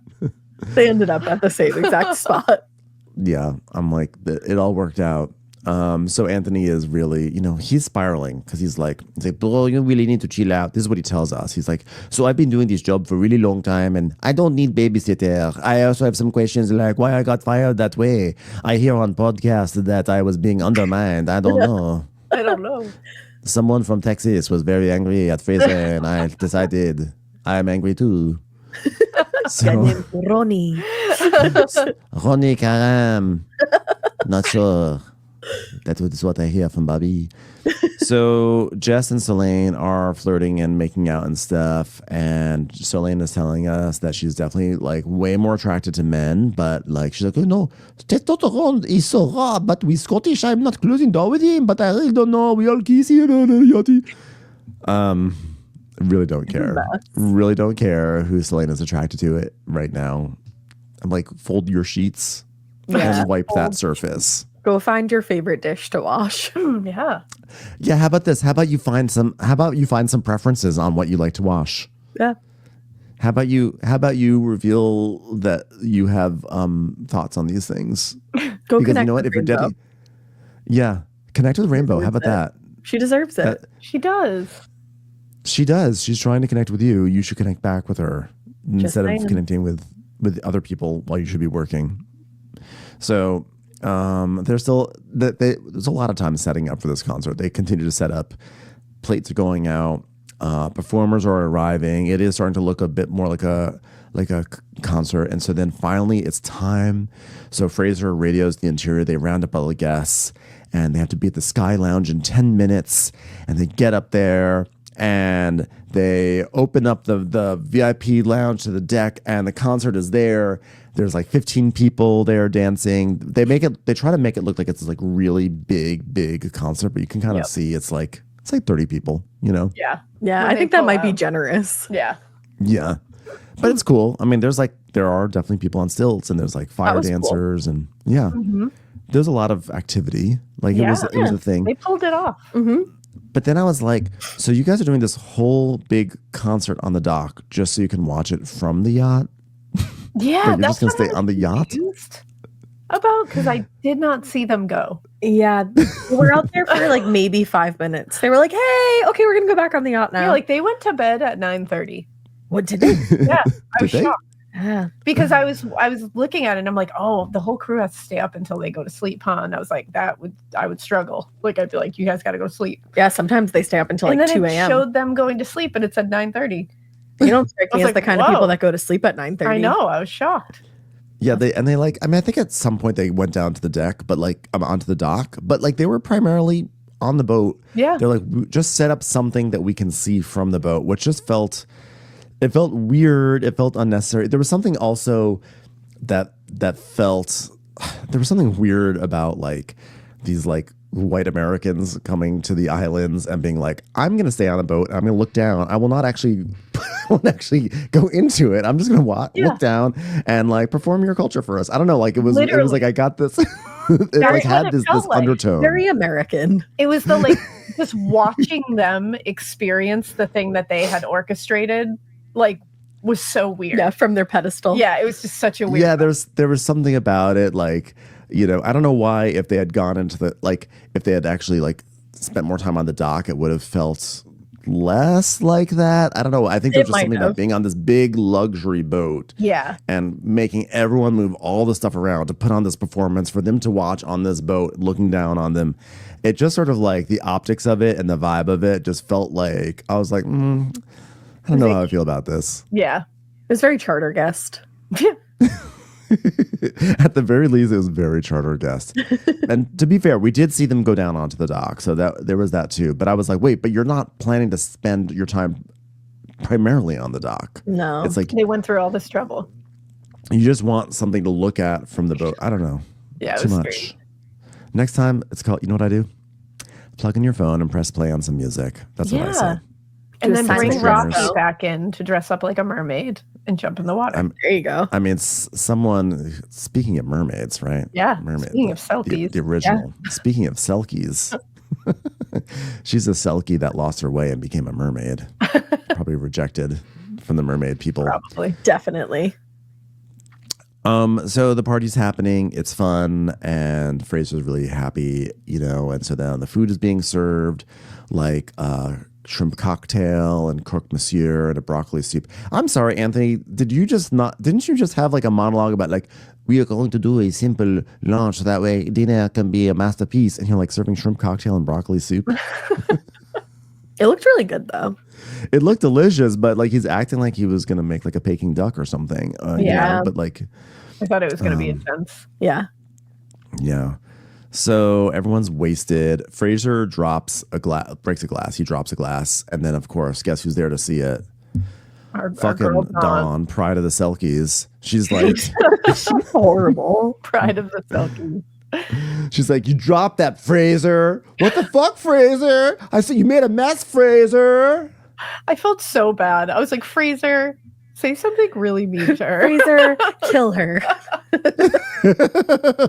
they ended up at the same exact spot. Yeah, I'm like, it all worked out. So Anthony is really, he's spiraling because he's like, bro, you really need to chill out. This is what he tells us. He's like, so I've been doing this job for a really long time and I don't need babysitter. I also have some questions like why I got fired that way. I hear on podcasts that I was being undermined. I don't know. I don't know. Someone from Texas was very angry at Fraser and I decided I'm angry too. So, Ronnie Karam. Not sure. That is what I hear from Bobby. So Jess and Solange are flirting and making out and stuff. And Solange is telling us that she's definitely like way more attracted to men. But like she's like, oh no, Testosterone is so raw. But with Scottish, I'm not closing door with him. But I really don't know. We all kiss here. Really don't care. Really don't care who Solange is attracted to it right now. I'm like, fold your sheets and wipe that surface. Go find your favorite dish to wash. Yeah. Yeah, how about this? How about you find some preferences on what you like to wash? Yeah. How about you reveal that you have thoughts on these things? Go because connect you know what? If you're Debbie, yeah, connect with Rainbow. How about that? She deserves it. She does. She does. She's trying to connect with you. You should connect back with her instead of connecting with other people while you should be working. So there's still there's a lot of time setting up for this concert. They continue to set up. Plates are going out. Performers are arriving. It is starting to look a bit more like a concert. And so then finally it's time. So Fraser radios the interior. They round up all the guests and they have to be at the Sky Lounge in 10 minutes. And they get up there and they open up the VIP lounge to the deck and the concert is there. There's like 15 people there dancing. They try to make it look like it's like really big concert, but you can kind of see it's like 30 people, Yeah. Yeah, I think that might be generous. Yeah. Yeah. But it's cool. I mean, there are definitely people on stilts, and there's like fire dancers, cool. And there's a lot of activity. Like it was a thing. They pulled it off. But then I was like, so you guys are doing this whole big concert on the dock just so you can watch it from the yacht? Yeah, like you're just gonna stay on the yacht. Because I did not see them go. Yeah, we're out there for like maybe 5 minutes. They were like, "Hey, okay, we're gonna go back on the yacht now." Yeah, like they went to bed at 9:30. What did they? Yeah, I was shocked. Yeah. Because I was looking at it and I'm like, oh, the whole crew has to stay up until they go to sleep, huh? And I was like, I would struggle. Like I'd be like, you guys got to go to sleep. Yeah, sometimes they stay up until like 2 a.m. It showed them going to sleep, and it said 9:30. You don't strike me as the kind of people that go to sleep at 9:30. I know. I was shocked. Yeah, I think at some point they went down to the deck, but like onto the dock, but like they were primarily on the boat. Yeah, they're like, just set up something that we can see from the boat, which just felt weird. It felt unnecessary. There was something also that felt, there was something weird about like these like white Americans coming to the islands and being like, I'm going to stay on the boat. I'm going to look down. I will not actually go into it. I'm just going to look down and like perform your culture for us. I don't know. Like it was like, I got this. It like had this undertone. Very American. It was the like just watching them experience the thing that they had orchestrated. Like was so weird. Yeah, from their pedestal. Yeah, it was just such a weird. Yeah, there was something about it, like, you know, I don't know why, if they had gone into the, like, if they had actually like spent more time on the dock, it would have felt less like that. I don't know. I think there's just something about being on this big luxury boat. Yeah. And making everyone move all the stuff around to put on this performance for them to watch on this boat, looking down on them. It just sort of like the optics of it and the vibe of it just felt like, I was like, I don't know how I feel about this. Yeah. It was very charter guest. At the very least, it was very charter guest. And to be fair, we did see them go down onto the dock. So that there was that too. But I was like, wait, but you're not planning to spend your time primarily on the dock. No. It's like they went through all this trouble. You just want something to look at from the boat. I don't know. Yeah, it too was much. great. Next time, it's called, you know what I do? Plug in your phone and press play on some music. That's what I say. And then bring Rocky Runners. back in to dress up like a mermaid and jump in the water. There you go. I mean, someone, speaking of mermaids, right? Yeah. Mermaid. Speaking of Selkies. The original. Yeah. Speaking of Selkies. She's a Selkie that lost her way and became a mermaid. Probably rejected from the mermaid people. Probably. Definitely. So the party's happening, it's fun, and Fraser's really happy, you know, and so then the food is being served, like shrimp cocktail and croque monsieur and a broccoli soup. I'm sorry, Anthony, didn't you just have like a monologue about like, we are going to do a simple lunch, that way dinner can be a masterpiece, and you're like serving shrimp cocktail and broccoli soup? It looked really good though. It looked delicious, but like he's acting like he was gonna make like a Peking duck or something. Yeah, you know, but like I thought it was gonna be intense. Yeah. Yeah. So everyone's wasted. Fraser breaks a glass. He drops a glass, and then of course, guess who's there to see it? Our fucking girl Dawn, pride of the Selkies. She's like, she's horrible. Pride of the Selkies. She's like, you dropped that, Fraser. What the fuck, Fraser? I said you made a mess, Fraser. I felt so bad. I was like, Fraser, say something really mean to her. Fraser, kill her.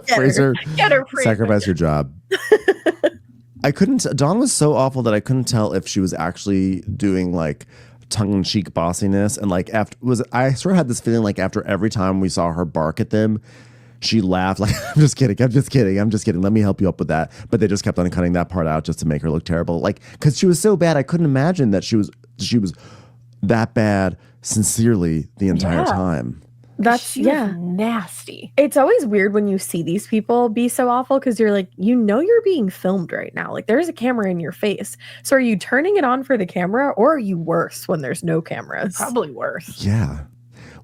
Fraser, get her, Fraser. Sacrifice your job. Dawn was so awful that I couldn't tell if she was actually doing like tongue-in-cheek bossiness, and like I sort of had this feeling like after every time we saw her bark at them, she laughed like, I'm just kidding. Let me help you up with that. But they just kept on cutting that part out just to make her look terrible. Like, because she was so bad, I couldn't imagine that she was that bad sincerely the entire time. That's nasty. It's always weird when you see these people be so awful because you're like, you know, you're being filmed right now. Like there's a camera in your face. So are you turning it on for the camera, or are you worse when there's no cameras? Probably worse. Yeah.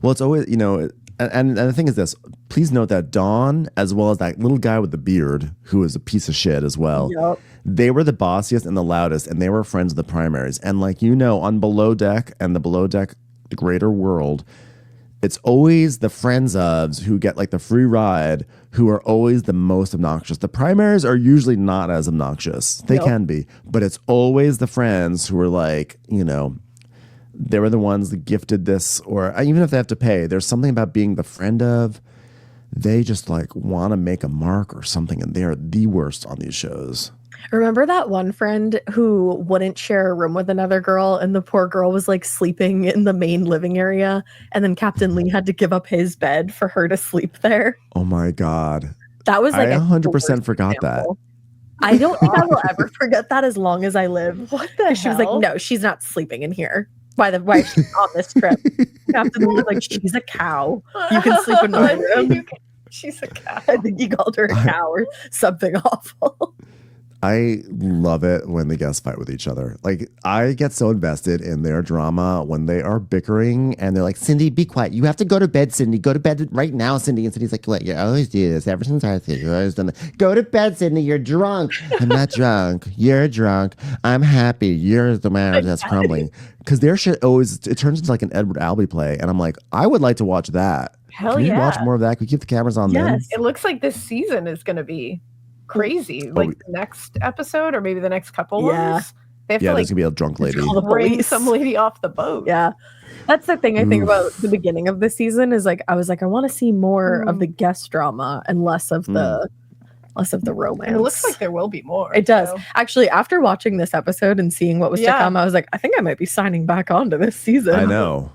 Well, it's always, you know, and the thing is this, please note that Dawn, as well as that little guy with the beard, who is a piece of shit as well, they were the bossiest and the loudest, and they were friends of the primaries. And like, you know, on Below Deck and the Below Deck, the greater world, it's always the friends ofs who get like the free ride who are always the most obnoxious. The primaries are usually not as obnoxious. They can be, but it's always the friends who are like, you know, they were the ones that gifted this, or even if they have to pay, there's something about being the friend of. They just like want to make a mark or something, and they're the worst on these shows. Remember that one friend who wouldn't share a room with another girl, and the poor girl was like sleeping in the main living area, and then Captain Lee had to give up his bed for her to sleep there? Oh my God. That was like I 100% forgot example. That. I don't think I will ever forget that as long as I live. What the hell? She was like, no, she's not sleeping in here. By the way, she's on this trip. Captain Lee was like, she's a cow. You can sleep in my room. She's a cow. I think he called her a cow or something awful. I love it when they guest fight with each other. Like, I get so invested in their drama when they are bickering and they're like, Cindy, be quiet. You have to go to bed, Cindy. Go to bed right now, Cindy. And Cindy's like, what? You always do this. Ever since I was you always done that. Go to bed, Cindy. You're drunk. I'm not drunk. You're drunk. I'm happy. You're the man that's crumbling. Because their shit always, it turns into like an Edward Albee play. And I'm like, I would like to watch that. Hell Can yeah. we watch more of that? Can we keep the cameras on them? It looks like this season is going to be crazy. Like the next episode or maybe the next couple ones. They have to there's like gonna be a drunk lady. Bring some lady off the boat. Yeah. That's the thing I think about the beginning of the season is like I was like, I want to see more of the guest drama and less of the romance. And it looks like there will be more. It does. Actually, after watching this episode and seeing what was to come, I was like, I think I might be signing back on to this season. I know.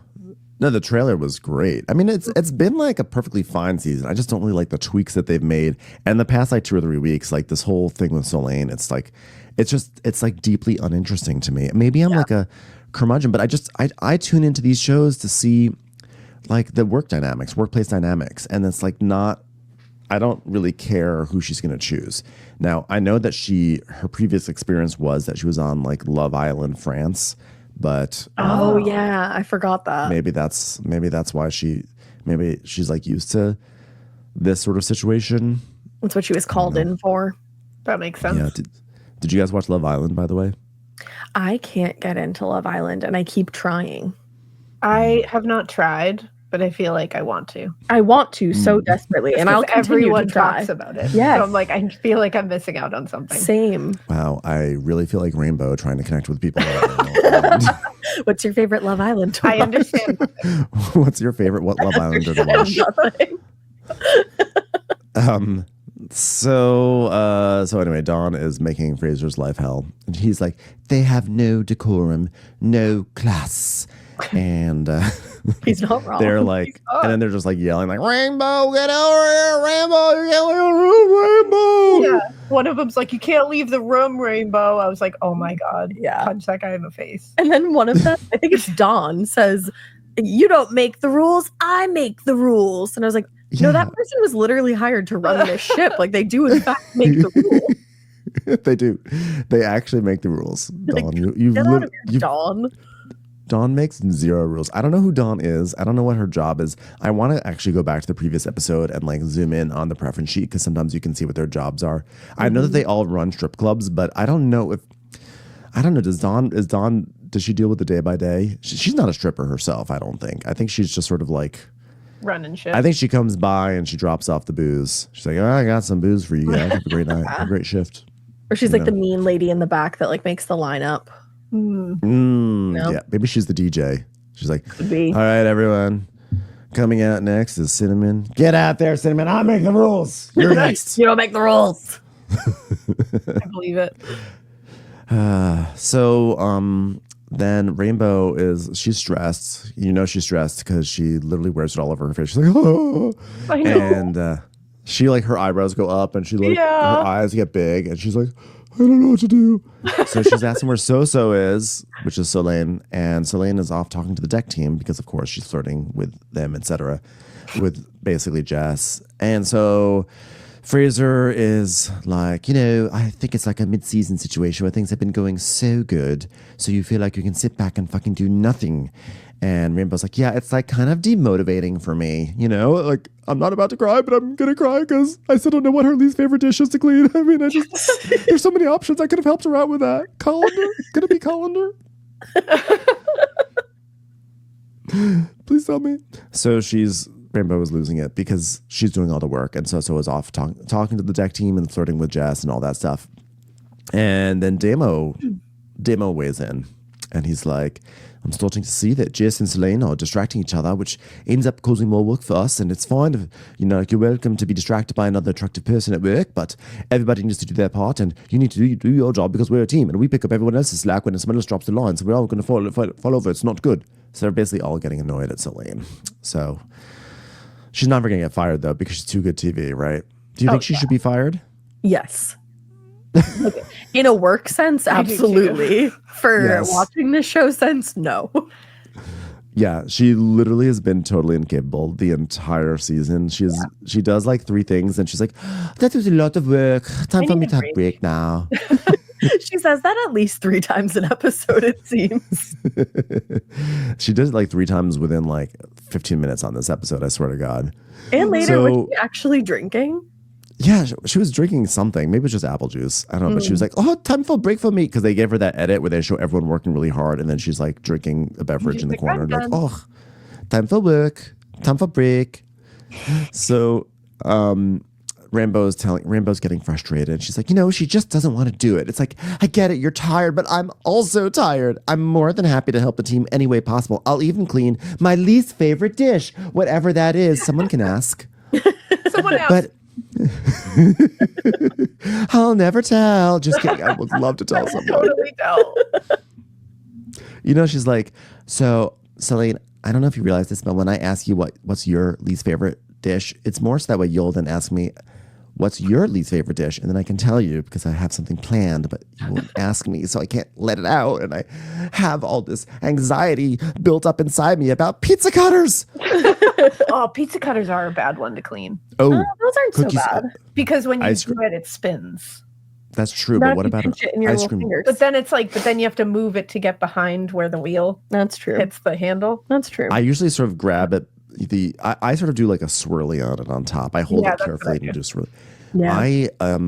No, the trailer was great. I mean, it's been like a perfectly fine season. I just don't really like the tweaks that they've made. And the past like 2 or 3 weeks, like this whole thing with Solane, it's like deeply uninteresting to me. Maybe I'm like a curmudgeon, but I tune into these shows to see like the workplace dynamics. And it's like I don't really care who she's going to choose. Now, I know that her previous experience was that she was on like Love Island France. But yeah, I forgot that. Maybe that's why she's like used to this sort of situation. That's what she was called in for. That makes sense. Yeah. Did you guys watch Love Island, by the way? I can't get into Love Island, and I keep trying. I have not tried, but I feel like I want to. I want to so desperately, and I'll continue everyone to try. talks about it. Yeah, so I'm like, I feel like I'm missing out on something. Same. Wow, I really feel like Rainbow trying to connect with people. What's your favorite Love Island to watch? I understand. What's your favorite Love Islander to watch? So anyway, Dawn is making Fraser's life hell, and he's like, they have no decorum, no class. And he's not wrong. They're like, and then they're just like yelling, like, Rainbow, get over here, Rainbow, you're yelling in the room, Rainbow. Yeah, one of them's like, you can't leave the room, Rainbow. I was like, oh my god, punch that guy in the face. And then one of them, I think it's Dawn, says, you don't make the rules, I make the rules. And I was like, no, that person was literally hired to run this ship. Like they do in fact make the rules. They do. They actually make the rules. Dawn, Dawn. Dawn makes 0 rules. I don't know who Dawn is. I don't know what her job is. I want to actually go back to the previous episode and like zoom in on the preference sheet because sometimes you can see what their jobs are. I know that they all run strip clubs, but I don't know. Does she deal with the day by day? She's not a stripper herself, I don't think. I think she's just sort of like running shit. I think she comes by and she drops off the booze. She's like, I got some booze for you guys. Have a great night. Have a great shift. Or she's like the mean lady in the back that like makes the lineup. Yeah, maybe she's the DJ. She's like, all right, everyone, coming out next is Cinnamon. Get out there, Cinnamon. I'll make the rules. You're next. You don't make the rules. I believe it. Then Rainbow she's stressed. You know she's stressed because she literally wears it all over her face. She's like, oh. I know. And she like her eyebrows go up and she like her eyes get big and she's like, I don't know what to do. So she's asking where So is, which is Solane, and Solane is off talking to the deck team because of course she's flirting with them, etc., with basically Jess. And so Fraser is like, I think it's like a mid-season situation where things have been going so good, so you feel like you can sit back and fucking do nothing. And Rainbow's like, yeah, it's like kind of demotivating for me, like I'm not about to cry, but I'm gonna cry because I still don't know what her least favorite dish is to clean. I mean, there's so many options. I could have helped her out with that. Colander? Could it be colander? Please tell me. So Rainbow is losing it because she's doing all the work, and So is off talking to the deck team and flirting with Jess and all that stuff. And then Damo weighs in, And he's like, I'm starting to see that Jess and Selena are distracting each other, which ends up causing more work for us. And it's fine if, you're welcome to be distracted by another attractive person at work, but everybody needs to do their part and you need to do your job because we're a team and we pick up everyone else's slack when someone else drops the line. So we're all going to fall over. It's not good. So they're basically all getting annoyed at Selena. So she's never going to get fired, though, because she's too good TV, right? Do you think she should be fired? Yes. In a work sense, absolutely. For watching the show sense, no. Yeah, she literally has been totally incapable the entire season. She does like 3 things and she's like, that was a lot of work. Time for me to have a break now. She says that at least 3 times an episode, it seems. She does it like 3 times within like 15 minutes on this episode, I swear to God. And later, was she actually drinking? Yeah, she was drinking something. Maybe it was just apple juice. I don't know. But she was like, oh, time for a break for me. Because they gave her that edit where they show everyone working really hard. And then she's like drinking a beverage in the corner. And like, oh, time for work. Time for break. So Rambo's getting frustrated. She's like, she just doesn't want to do it. It's like, I get it. You're tired, but I'm also tired. I'm more than happy to help the team any way possible. I'll even clean my least favorite dish. Whatever that is, someone can ask. Someone else. But I'll never tell. Just kidding. I would love to tell someone. Totally tell. She's like, so Celine, I don't know if you realize this, but when I ask you what's your least favorite dish, it's more so that way you'll then ask me, what's your least favorite dish? And then I can tell you because I have something planned, but you won't ask me, so I can't let it out. And I have all this anxiety built up inside me about pizza cutters. Oh, pizza cutters are a bad one to clean. Oh, those aren't cookies, so bad. Because when you do it, it spins. That's true, but what about ice cream? But then you have to move it to get behind where the wheel hits the handle. That's true. I usually sort of grab it. I sort of do like a swirly on it on top. I hold it carefully and just really. Yeah.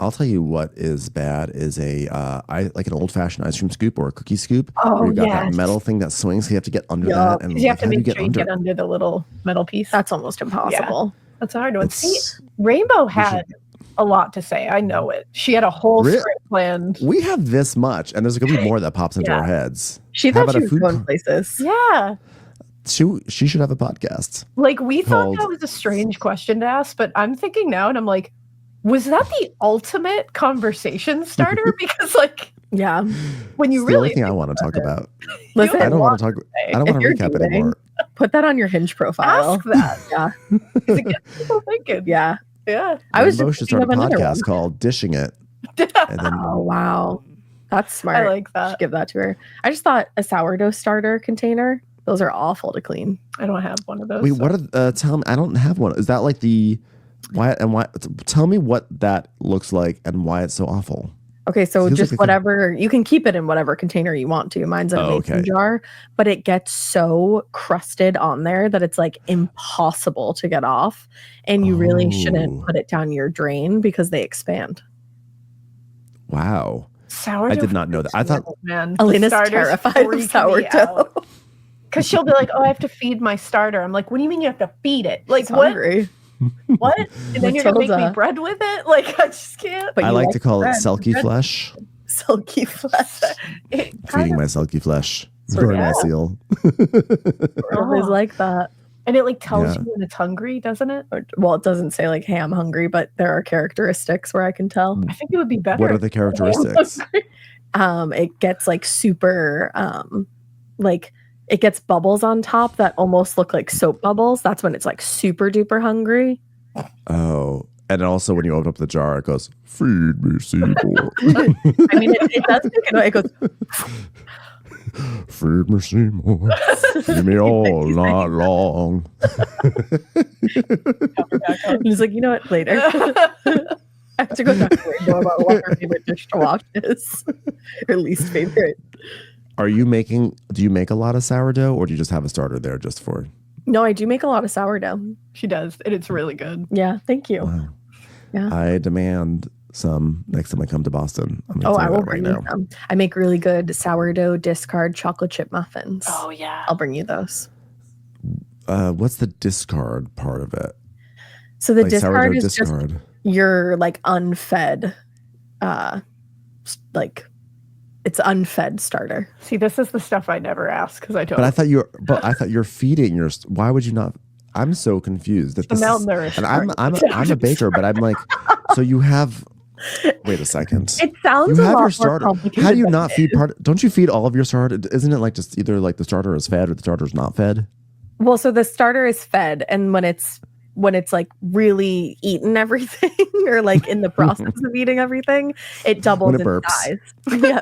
I'll tell you what is bad is I like an old fashioned ice cream scoop or a cookie scoop. Oh, where you've got that metal thing that swings. So you have to get under that, and you have to make sure you get under the little metal piece. That's almost impossible. Yeah. That's a hard one. See, Rainbow had a lot to say. I know it. She had a whole script planned. We have this much, and there's going to be more that pops into our heads. She thought she was going places. Yeah. She should have a podcast. Like, we thought that was a strange question to ask, but I'm thinking now, and I'm like, was that the ultimate conversation starter? Because, when you it's really the only thing I want to talk about. Listen, I don't want to recap anymore. Put that on your Hinge profile. Ask that. Because it gets people thinking. Yeah. I was just start a podcast called Dishing It. Oh, wow. That's smart. I like that. Should give that to her. I just thought a sourdough starter container. Those are awful to clean. I don't have one of those. Wait, what are tell me, I don't have one. Is that like the why tell me what that looks like and why it's so awful. Okay, so just like whatever, you can keep it in whatever container you want to. Mine's in a mason jar, but it gets so crusted on there that it's like impossible to get off. And you really shouldn't put it down your drain because they expand. Wow. Sourdough. I did not know that. I thought Alaina's terrified of sourdough. Because she'll be like, oh, I have to feed my starter. I'm like, what do you mean you have to feed it? Like, what? Hungry. What? And then you're going to make me bread with it? Like, I just can't. But I like to call it selkie flesh. Silky flesh. Feeding my silky flesh. Very nice seal. Always like that. And it like tells you when it's hungry, doesn't it? Well, it doesn't say like, hey, I'm hungry, but there are characteristics where I can tell. I think it would be better. What are the characteristics? It gets like super, like it gets bubbles on top that almost look like soap bubbles. That's when it's like super duper hungry. Oh, and also when you open up the jar, it goes, feed me, Seymour. I mean, it does make it goes, feed me, Seymour. Feed me all night long. He's like, you know what, later. I have to go talk to Rainbow about what her favorite dish to wash is. Her least favorite. Do you make a lot of sourdough or do you just have a starter there just for? No, I do make a lot of sourdough. She does. And it's really good. Yeah. Thank you. Wow. Yeah. I demand some next time I come to Boston. I will bring you some. I make really good sourdough discard chocolate chip muffins. Oh, yeah. I'll bring you those. What's the discard part of it? So the discard is discard. Just your like unfed, like It's unfed starter. See, this is the stuff I never ask because I don't. But I thought you're feeding your. Why would you not? I'm so confused. That this malnourished. And I'm a baker, but I'm like, so you have. Wait a second. It sounds you a have lot your more starter. complicated. How do you than not it feed is. part? Don't you feed all of your starter? Isn't it like just either like the starter is fed or the starter is not fed? Well, so the starter is fed, and when it's like really eaten everything or like in the process of eating everything, it doubles When it in burps. size.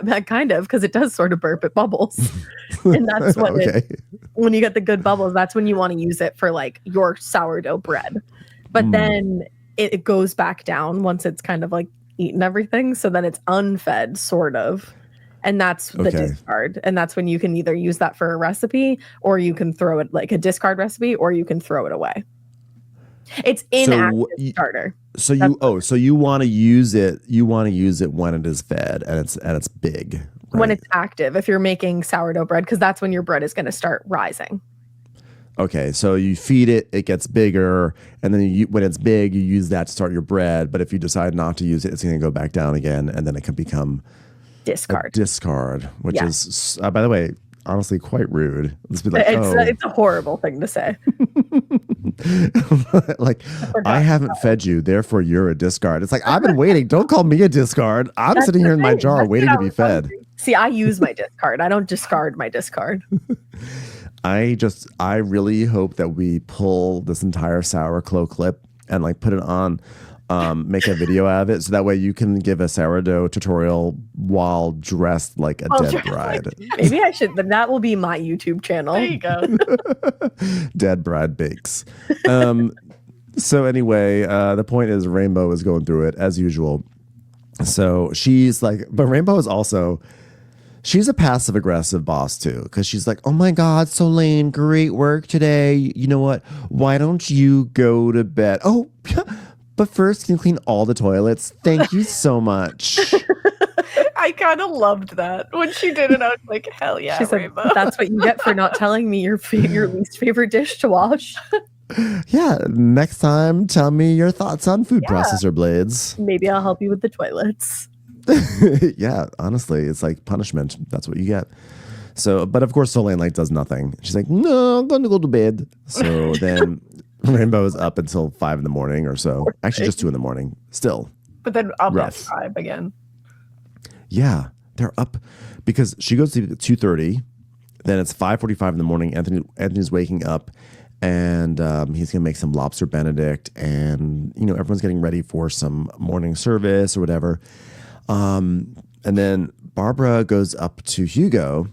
Yeah, kind of, because it does sort of burp. It bubbles, and that's what when you get the good bubbles, that's when you want to use it for like your sourdough bread. But then it goes back down once it's kind of like eaten everything. So then it's unfed, sort of. And that's the discard. And that's when you can either use that for a recipe or you can throw it like a discard recipe or you can throw it away. It's inactive starter. So you want to use it. You want to use it when it is fed and it's big. Right? When it's active, if you're making sourdough bread, because that's when your bread is going to start rising. Okay, so you feed it, it gets bigger, and then when it's big, you use that to start your bread. But if you decide not to use it, it's going to go back down again, and then it can become discard, which is, by the way, honestly quite rude. Let's be like, it's a horrible thing to say. Like, I haven't fed you, therefore you're a discard. It's like, I've been waiting. Don't call me a discard. I'm sitting here in my jar waiting to be fed. See, I use my discard. I don't discard my discard. I really hope that we pull this entire sourclow clip and like put it on, make a video out of it, so that way you can give a sourdough tutorial while dressed like a dead bride. Maybe I should. Then that will be my YouTube channel. There you go. Dead bride bakes. So anyway, the point is Rainbow is going through it as usual. So she's like, but Rainbow is also. She's a passive-aggressive boss, too, because she's like, oh, my God, Solane, great work today. You know what? Why don't you go to bed? Oh, but first, can you clean all the toilets? Thank you so much. I kind of loved that. When she did it, I was like, hell yeah, She Rainbow. said, that's what you get for not telling me your least favorite dish to wash. Yeah, next time, tell me your thoughts on food processor blades. Maybe I'll help you with the toilets. Yeah, honestly, it's like punishment. That's what you get. So, but of course, Solane like does nothing. She's like, no, I'm going to go to bed. So then Rainbow is up until 5 a.m. or so. Actually, just 2 a.m. still. But then up at rough. 5 again. Yeah, they're up because she goes to sleep at 2:30. Then it's 5:45 in the morning. Anthony's waking up, and he's gonna make some lobster Benedict, and everyone's getting ready for some morning service or whatever. And then Barbara goes up to Hugo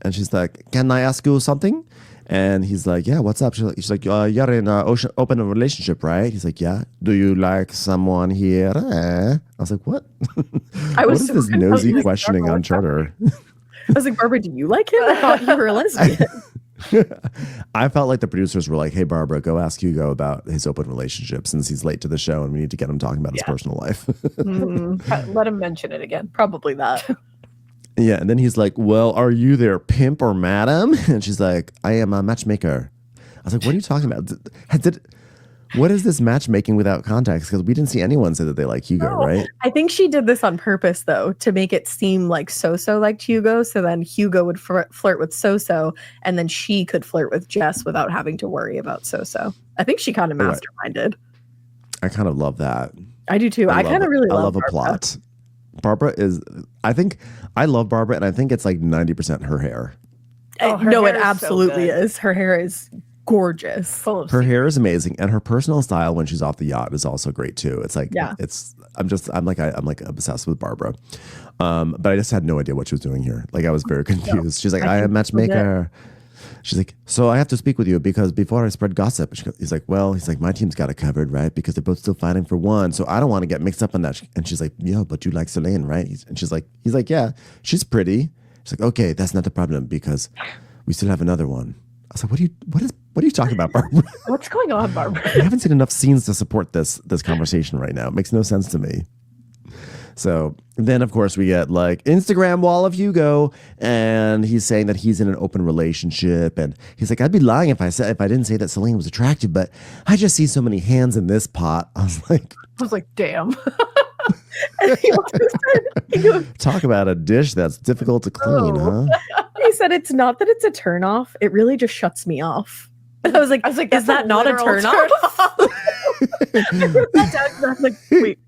and she's like, can I ask you something? And he's like, yeah, what's up? She's like, you're in an open relationship, right? He's like, yeah. Do you like someone here? I was like, what? I was what is this nosy questioning on Charter? I was like, Barbara, do you like him? I thought you were a lesbian. I felt like the producers were like, hey, Barbara, go ask Hugo about his open relationship since he's late to the show and we need to get him talking about his personal life. Let him mention it again. Probably that. Yeah. And then he's like, well, are you their pimp or madam? And she's like, I am a matchmaker. I was like, what are you talking about? What is this matchmaking without context? Because we didn't see anyone say that they like Hugo, right? I think she did this on purpose, though, to make it seem like So-So liked Hugo. So then Hugo would flirt with So-So, and then she could flirt with Jess without having to worry about So-So. I think she kind of masterminded. I kind of love that. I do too. I kind of really love a plot. Barbara is, I think, I love Barbara, and I think it's like 90% her hair. No, it absolutely is. Her hair is gorgeous. Her hair is amazing, and her personal style when she's off the yacht is also great too. It's like, I'm like obsessed with Barbara. But I just had no idea what she was doing here. Like, I was very confused. She's like, I am matchmaker. She's like, so I have to speak with you because before I spread gossip. He's like, my team's got it covered, right? Because they're both still fighting for one. So I don't want to get mixed up in that. And she's like, yeah, but you like Solane, right? And he's like, yeah, she's pretty. She's like, okay, that's not the problem because we still have another one. I was like, what are you talking about, Barbara? What's going on, Barbara? I haven't seen enough scenes to support this conversation right now. It makes no sense to me. So then, of course, we get like Instagram wall of Hugo, and he's saying that he's in an open relationship, and he's like, I'd be lying if I didn't say that Solane was attractive, but I just see so many hands in this pot. I was like, damn. And he also said, Talk about a dish that's difficult to clean, huh? he said it's not that it's a turnoff. It really just shuts me off. And I was like, is that not a turnoff? I was like, wait,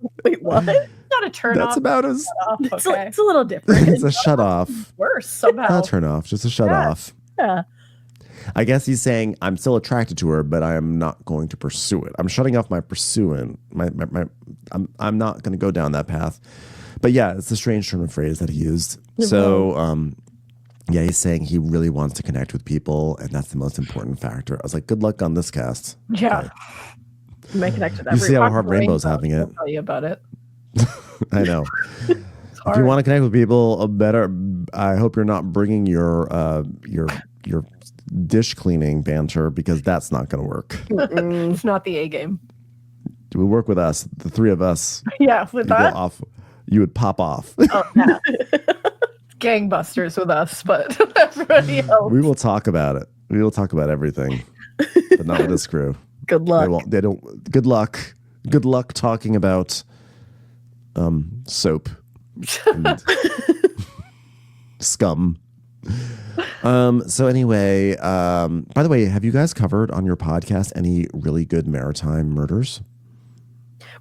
what? Not a turn That's off. about as It's a little different. it's a shut off. Worse somehow. Not a turn off, just a shut off. Yeah. I guess he's saying I'm still attracted to her, but I am not going to pursue it. I'm shutting off my pursuing. I'm not going to go down that path. But yeah, it's a strange turn of phrase that he used. So yeah, he's saying he really wants to connect with people, and that's the most important factor. I was like, good luck on this cast. Yeah. Okay. You may connect to that. You see how hard Rainbow's having it. I'll tell you about it. I know. If you want to connect with people, I hope you're not bringing your dish cleaning banter, because that's not going to work. It's not the A game. Do we work with us, the three of us? Yeah, with that. You would pop off. Oh, yeah. Gangbusters with us, but everybody else. We will talk about it. We will talk about everything, but not with this crew. Good luck. They don't. Good luck. Good luck talking about soap and scum. So anyway, by the way, have you guys covered on your podcast any really good maritime murders?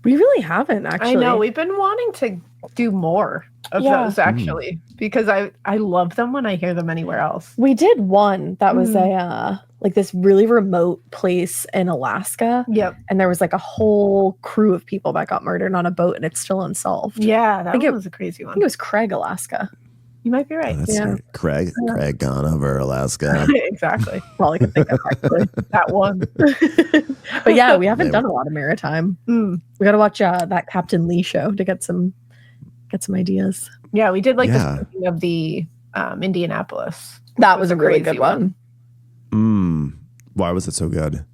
We really haven't, actually. I know. We've been wanting to do more of those, actually, because I love them when I hear them anywhere else. We did one that was like this really remote place in Alaska. Yep. And there was like a whole crew of people that got murdered on a boat, and it's still unsolved. Yeah, that was a crazy I one. think it was Craig, Alaska. You might be right. Oh, that's right. Craig gone over Alaska. Exactly. All I can think of, actually. That one. But yeah, we haven't done a lot of maritime. We got to watch that Captain Lee show to get some ideas. Yeah, we did like the speaking of the Indianapolis. That was a really good one. Why was it so good?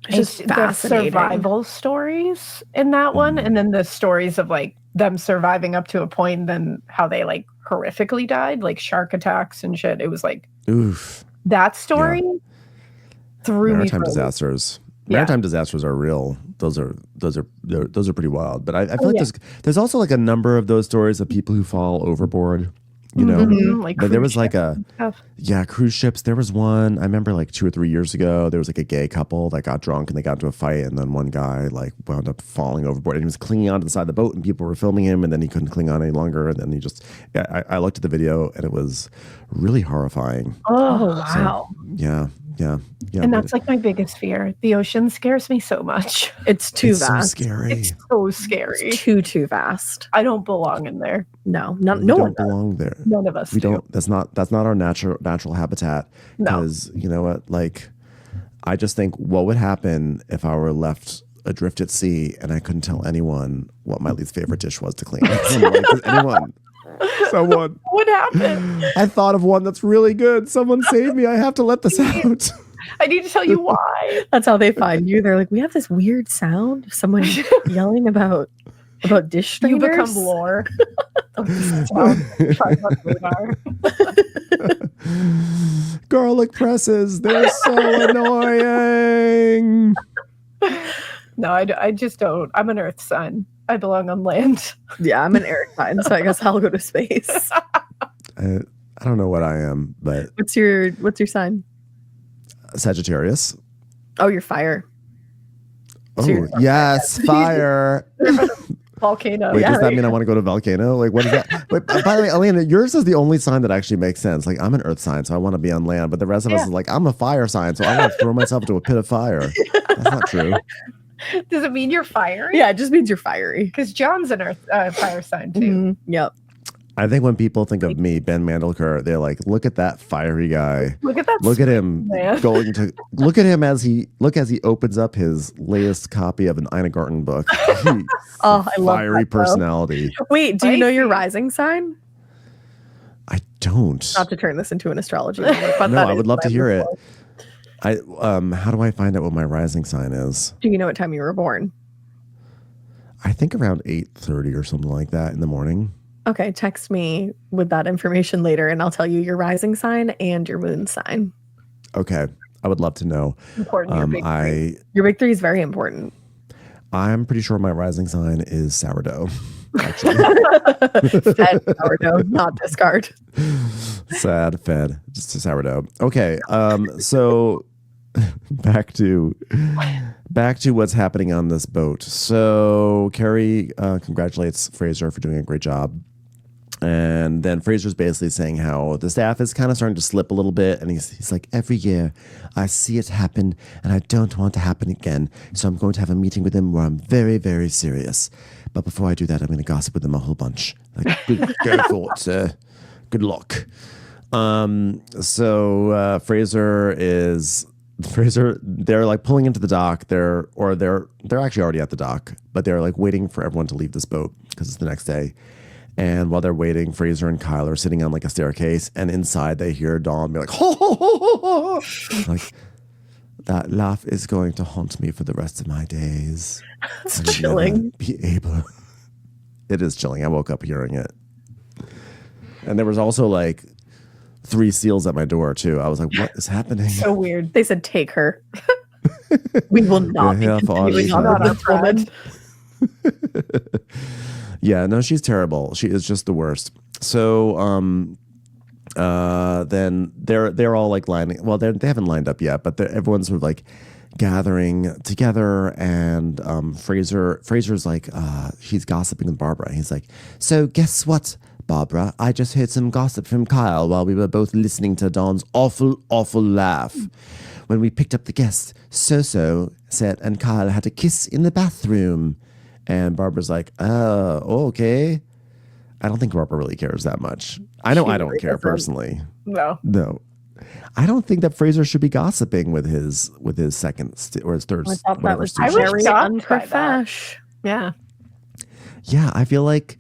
Just the survival stories in that one, and then the stories of like them surviving up to a point, and then how they like horrifically died, like shark attacks and shit. It was like, oof. That story threw me. Maritime disasters. Maritime disasters are real. Those are pretty wild. But I feel like there's also like a number of those stories of people who fall overboard. You know, like but there was like cruise ships. There was one, I remember like 2 or 3 years ago, there was like a gay couple that got drunk and they got into a fight, and then one guy like wound up falling overboard, and he was clinging onto the side of the boat, and people were filming him, and then he couldn't cling on any longer, and then he just, I looked at the video and it was really horrifying. Oh, wow. So, yeah. And that's like my biggest fear. The ocean scares me so much. It's too vast. So scary. It's so scary. It's too vast. I don't belong in there. No, no one don't belong there. None of us. We don't. That's not our natural habitat. Because you know what? Like, I just think, what would happen if I were left adrift at sea and I couldn't tell anyone what my least favorite dish was to clean? Anyone. Someone. What happened? I thought of one that's really good. Someone save me. I have to let this out. I need to tell you why. That's how they find you. They're like, we have this weird sound of someone yelling about dish strainers. You become lore. Garlic presses. They're so annoying. No, I just don't. I'm an earth sign. I belong on land. Yeah, I'm an air sign, so I guess I'll go to space. I don't know what I am, but what's your sign? Sagittarius. Oh, you're fire. Oh, yes, fire. Volcano. Wait, does that mean I want to go to volcano? Like, what is that? But by the way, Alaina, yours is the only sign that actually makes sense. Like, I'm an earth sign, so I want to be on land. But the rest of us is like, I'm a fire sign, so I want to throw myself into a pit of fire. That's not true. Does it mean you're fiery? Yeah, it just means you're fiery. Because John's an earth fire sign too. Yep. I think when people think of me, Ben Mandelker, they're like, look at that fiery guy. Look at that. Look at him going to look at him as he opens up his latest copy of an Ina Garten book. I love fiery that, personality. Wait, do you know your rising sign? I don't. Not to turn this into an astrology moment, but no, I would love to hear it. How do I find out what my rising sign is? Do you know what time you were born? I think around 8:30 or something like that in the morning. Okay, text me with that information later, and I'll tell you your rising sign and your moon sign. Okay, I would love to know. Important. Your big three is very important. I'm pretty sure my rising sign is sourdough. actually. Fed sourdough, not discard. Sad fed, just a sourdough. Okay, so back to what's happening on this boat. So Carrie congratulates Fraser for doing a great job. And then Fraser's basically saying how the staff is kind of starting to slip a little bit. And he's like, every year I see it happen and I don't want it to happen again. So I'm going to have a meeting with them where I'm very, very serious. But before I do that, I'm going to gossip with them a whole bunch. Like, go for it, sir. Good luck. So Fraser, they're like pulling into the dock. They're actually already at the dock, but they're like waiting for everyone to leave this boat because it's the next day. And while they're waiting, Fraser and Kyle are sitting on like a staircase, and inside they hear Dawn be like, ho, ho, ho, ho, ho. Like, that laugh is going to haunt me for the rest of my days. It's chilling. Be able. It is chilling. I woke up hearing it. And there was also like 3 seals at my door too. I was like, what is happening? So weird. They said, take her. We will not be continuing on this woman. Yeah, no, she's terrible. She is just the worst. So then they're all like lining. Well, they haven't lined up yet, but everyone's sort of like gathering together. And Fraser's like, he's gossiping with Barbara. He's like, so guess what, Barbara? I just heard some gossip from Kyle while we were both listening to Dawn's awful, awful laugh. When we picked up the guest, So said, and Kyle had a kiss in the bathroom. And Barbara's like, oh, okay. I don't think Barbara really cares that much. I know I don't care personally. No. I don't think that Fraser should be gossiping with his second or his third. I thought that was I was very shocked by that. unprofesh. Yeah. Yeah, I feel like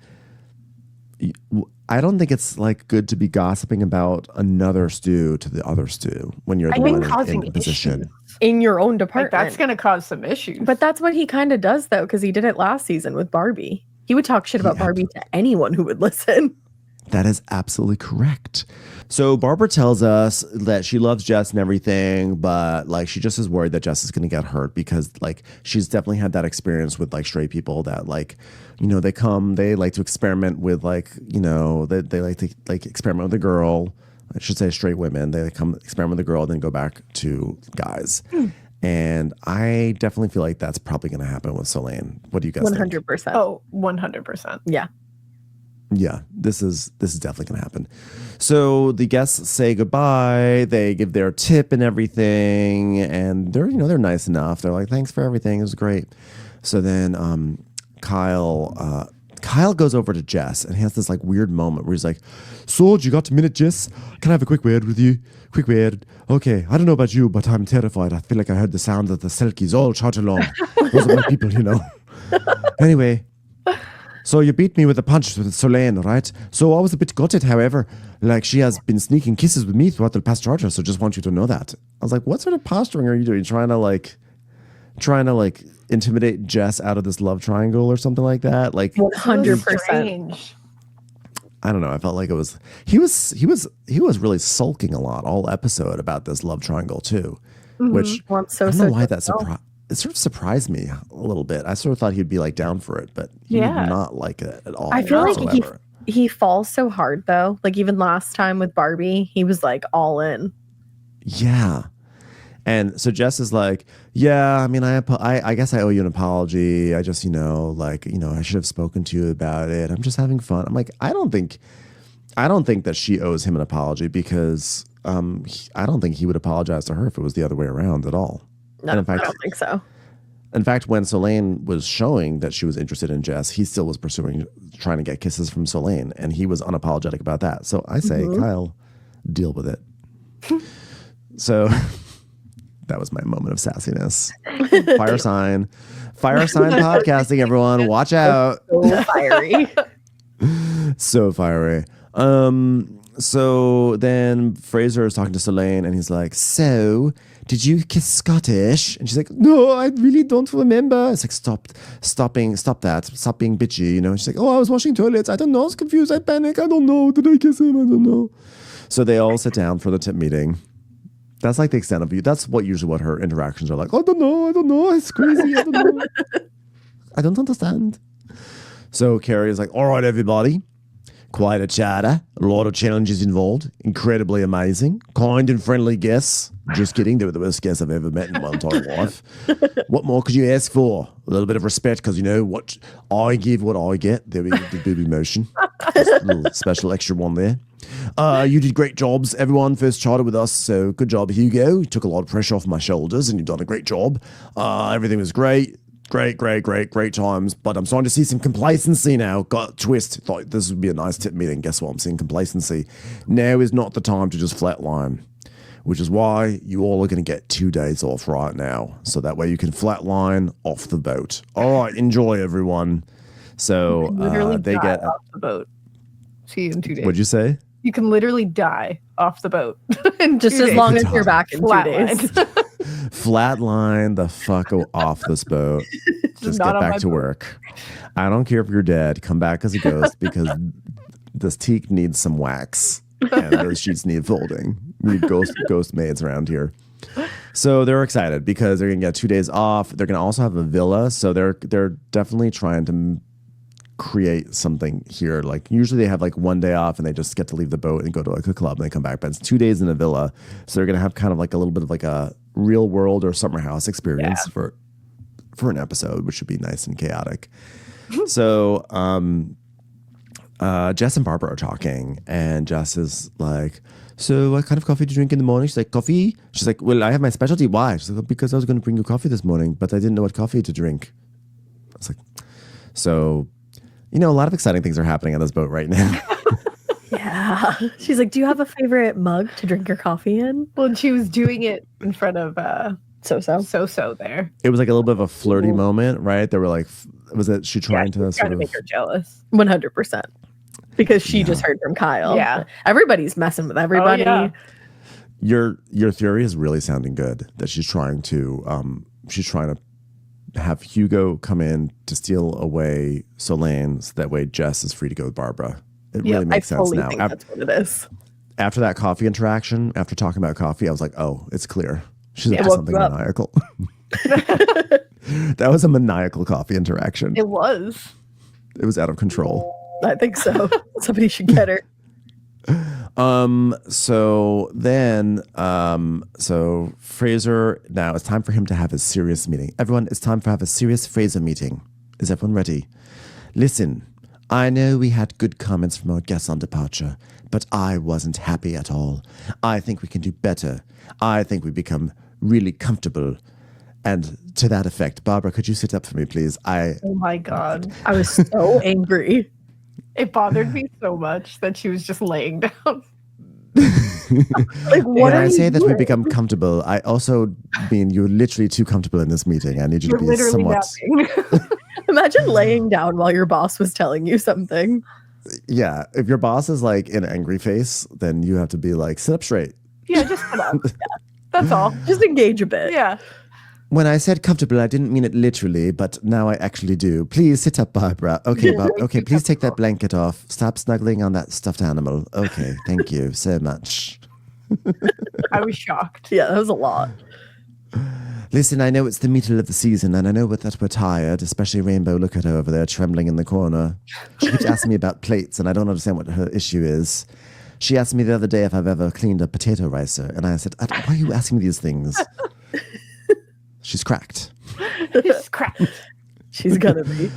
I don't think it's like good to be gossiping about another stew to the other stew when you're the one in the position. In your own department. Like, that's going to cause some issues. But that's what he kind of does, though, because he did it last season with Barbie. He would talk shit about Barbie to anyone who would listen. That is absolutely correct. So Barbara tells us that she loves Jess and everything, but like she just is worried that Jess is going to get hurt because like she's definitely had that experience with like straight people that like, you know, they like to experiment with like, you know, they like to like experiment with a girl. I should say straight women. They come experiment with a girl, then go back to guys. And I definitely feel like that's probably going to happen with Solange. What do you guys think? 100%. Oh, 100%. Yeah. Yeah, this is definitely going to happen. So the guests say goodbye. They give their tip and everything, and they're nice enough. They're like, thanks for everything. It was great. So then Kyle goes over to Jess and he has this like weird moment where he's like, "So, you got a minute, Jess? Can I have a quick word with you? Quick word. Okay, I don't know about you, but I'm terrified. I feel like I heard the sound of the Selkies all trot along. Those are my people, you know. Anyway, so you beat me with a punch with Solange, right? So I was a bit gutted, however. Like, she has been sneaking kisses with me throughout the past charger, so just want you to know that." I was like, what sort of posturing are you doing? Trying to intimidate Jess out of this love triangle or something like that? Like 100%. I don't know. I felt like it was he was really sulking a lot all episode about this love triangle too, which I don't know why that it sort of surprised me a little bit. I sort of thought he'd be like down for it, but he did not like it at all. I feel like he falls so hard though. Like even last time with Barbie, he was like all in. Yeah. And so Jess is like, yeah, I mean, I guess I owe you an apology. I just, I should have spoken to you about it. I'm just having fun. I'm like, I don't think that she owes him an apology because I don't think he would apologize to her if it was the other way around at all. No, and in fact, I don't think so. In fact, when Solange was showing that she was interested in Jess, he still was trying to get kisses from Solange, and he was unapologetic about that. So I say, Kyle, deal with it. So that was my moment of sassiness. Fire sign podcasting, everyone. Watch out. So fiery. So fiery. So then Fraser is talking to Solange and he's like, "So, did you kiss Scottish?" And she's like, "No, I really don't remember." It's like, stop that. Stop being bitchy, She's like, "Oh, I was washing toilets. I don't know. I was confused. I panic. I don't know. Did I kiss him? I don't know." So they all sit down for the tip meeting. That's like the extent of you. That's usually what her interactions are like. I don't know. It's crazy. I don't know. I don't understand. So Carrie is like, all right, everybody. Quite a charter. A lot of challenges involved. Incredibly amazing. Kind and friendly guests. Just kidding. They were the best guests I've ever met in my entire life. What more could you ask for? A little bit of respect because, you know, what I give, what I get. There we go, the booby motion. Just a little special extra one there. You did great jobs, everyone. First charter with us. So good job, Hugo. You took a lot of pressure off my shoulders and you've done a great job. Everything was great. Great times. But I'm starting to see some complacency now. Got a twist. Thought this would be a nice tip meeting. Guess what? I'm seeing complacency. Now is not the time to just flatline, which is why you all are going to get 2 days off right now. So that way you can flatline off the boat. All right, enjoy, everyone. So they get off the boat. See you in 2 days. What'd you say? You can literally die off the boat. Just as long as you're back in 2 days. Flatline the fuck off this boat. Just get back to work. I don't care if you're dead. Come back as a ghost because this teak needs some wax and those sheets need folding. We need ghost maids around here. So they're excited because they're gonna get 2 days off. They're gonna also have a villa. So they're definitely trying to create something here. Like usually they have like 1 day off and they just get to leave the boat and go to like a club and they come back. But it's 2 days in a villa. So they're gonna have kind of like a little bit of like a real world or summer house experience for an episode, which should be nice and chaotic. So Jess and Barbara are talking and Jess is like, so what kind of coffee do you drink in the morning? She's like, coffee? She's like, well, I have my specialty. Why? She's like, because I was going to bring you coffee this morning, but I didn't know what coffee to drink. I was like, so, you know, a lot of exciting things are happening on this boat right now. Yeah. She's like, do you have a favorite mug to drink your coffee in? Well, and she was doing it in front of So-So there. It was like a little bit of a flirty moment, right? They were like, was it she trying to sort of make her jealous? 100%. Because she just heard from Kyle. Yeah. Everybody's messing with everybody. Oh, yeah. Your theory is really sounding good. That she's trying to have Hugo come in to steal away Solane, so that way Jess is free to go with Barbara. It really makes sense now. Think that's what it is. After that coffee interaction, after talking about coffee, I was like, oh, it's clear. She's up to something maniacal. That was a maniacal coffee interaction. It was. It was out of control. I think so. Somebody should get her. So Fraser, now it's time for him to have his serious meeting. Everyone, it's time to have a serious Fraser meeting. Is everyone ready? Listen, I know we had good comments from our guests on departure, but I wasn't happy at all. I think we can do better. I think we become really comfortable. And to that effect, Barbara, could you sit up for me, please? Oh my God. I was so angry. It bothered me so much that she was just laying down. Like, what when I say that we doing? become comfortable, I also mean you're literally too comfortable in this meeting. I need you to be somewhat. Imagine laying down while your boss was telling you something. Yeah, if your boss is like in an angry face, then you have to be like, sit up straight. Yeah, just sit up. Yeah, that's all. Just engage a bit. Yeah. When I said comfortable, I didn't mean it literally, but now I actually do. Please sit up, Barbara. Okay, okay, please take that blanket off. Stop snuggling on that stuffed animal. Okay, thank you so much. I was shocked. Yeah, that was a lot. Listen, I know it's the middle of the season, and I know that we're tired, especially Rainbow. Look at her over there, trembling in the corner. She keeps asking me about plates, and I don't understand what her issue is. She asked me the other day if I've ever cleaned a potato ricer, and I said, why are you asking me these things? She's cracked. She's cracked. She's gonna be.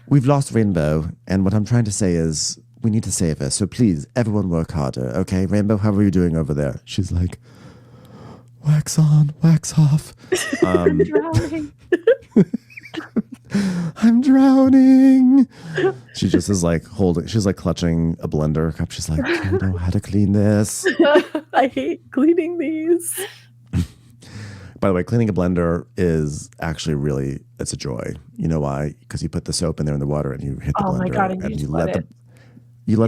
We've lost Rainbow, and what I'm trying to say is we need to save her. So please, everyone work harder, okay? Rainbow, how are you doing over there? She's like, wax on, wax off. I'm drowning. I'm drowning. She just is like she's like clutching a blender cup. She's like, do you know how to clean this? I hate cleaning these. By the way, cleaning a blender is actually really, it's a joy. You know why? Because you put the soap in there in the water and you hit the blender. My God, and you let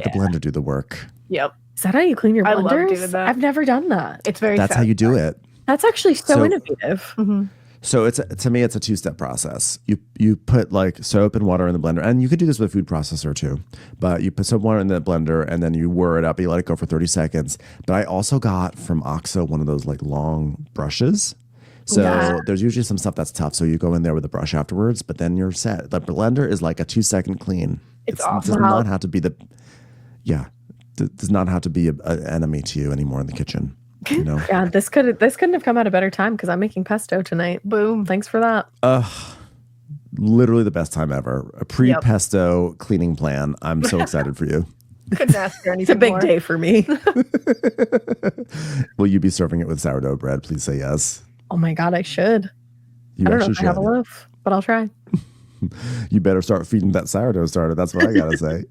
the blender do the work. Yep. Is that how you clean your I blenders? love doing that. I've never done that. It's very That's how you do it. That's actually so innovative. Mm-hmm. So to me, it's a two-step process. You put like soap and water in the blender, and you could do this with a food processor too. But you put soap and water in the blender, and then you whir it up. You let it go for 30 seconds. But I also got from OXO one of those like long brushes So there's usually some stuff that's tough. So you go in there with a brush afterwards, but then you're set. The blender is like a 2-second clean. It's awesome. Does not have to be does not have to be an enemy to you anymore in the kitchen. You know? Yeah, this couldn't have come at a better time because I'm making pesto tonight. Boom. Thanks for that. Literally the best time ever. A pre-pesto cleaning plan. I'm so excited for you. Couldn't ask for anything. It's a big more. day for me. Will you be serving it with sourdough bread? Please say yes. Oh my God, I should. You I don't know actually if I have a loaf, but I'll try. You better start feeding that sourdough starter. That's what I gotta say.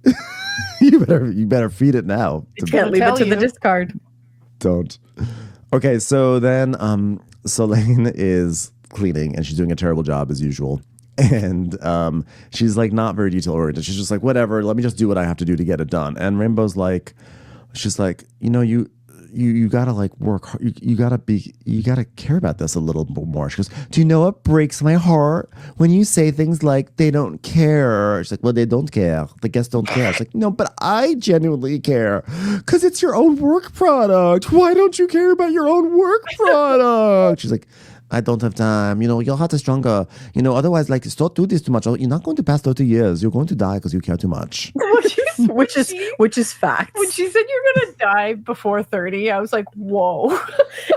You better feed it now. Can't leave it to the discard. Don't. Okay, so then Selene is cleaning and she's doing a terrible job as usual. And she's like not very detail oriented. She's just like, whatever, let me just do what I have to do to get it done. And Rainbow's like, she's like, you gotta like work hard. You gotta care about this a little bit more. She goes, do you know what breaks my heart? When you say things like they don't care. She's like, well, they don't care. The guests don't care. She's like, no, but I genuinely care because it's your own work product. Why don't you care about your own work product? She's like, I don't have time. Your heart is stronger. Otherwise, like, don't do this too much. You're not going to pass 30 years. You're going to die because you care too much. which is fact. When she said you're gonna die before 30, I was like, whoa.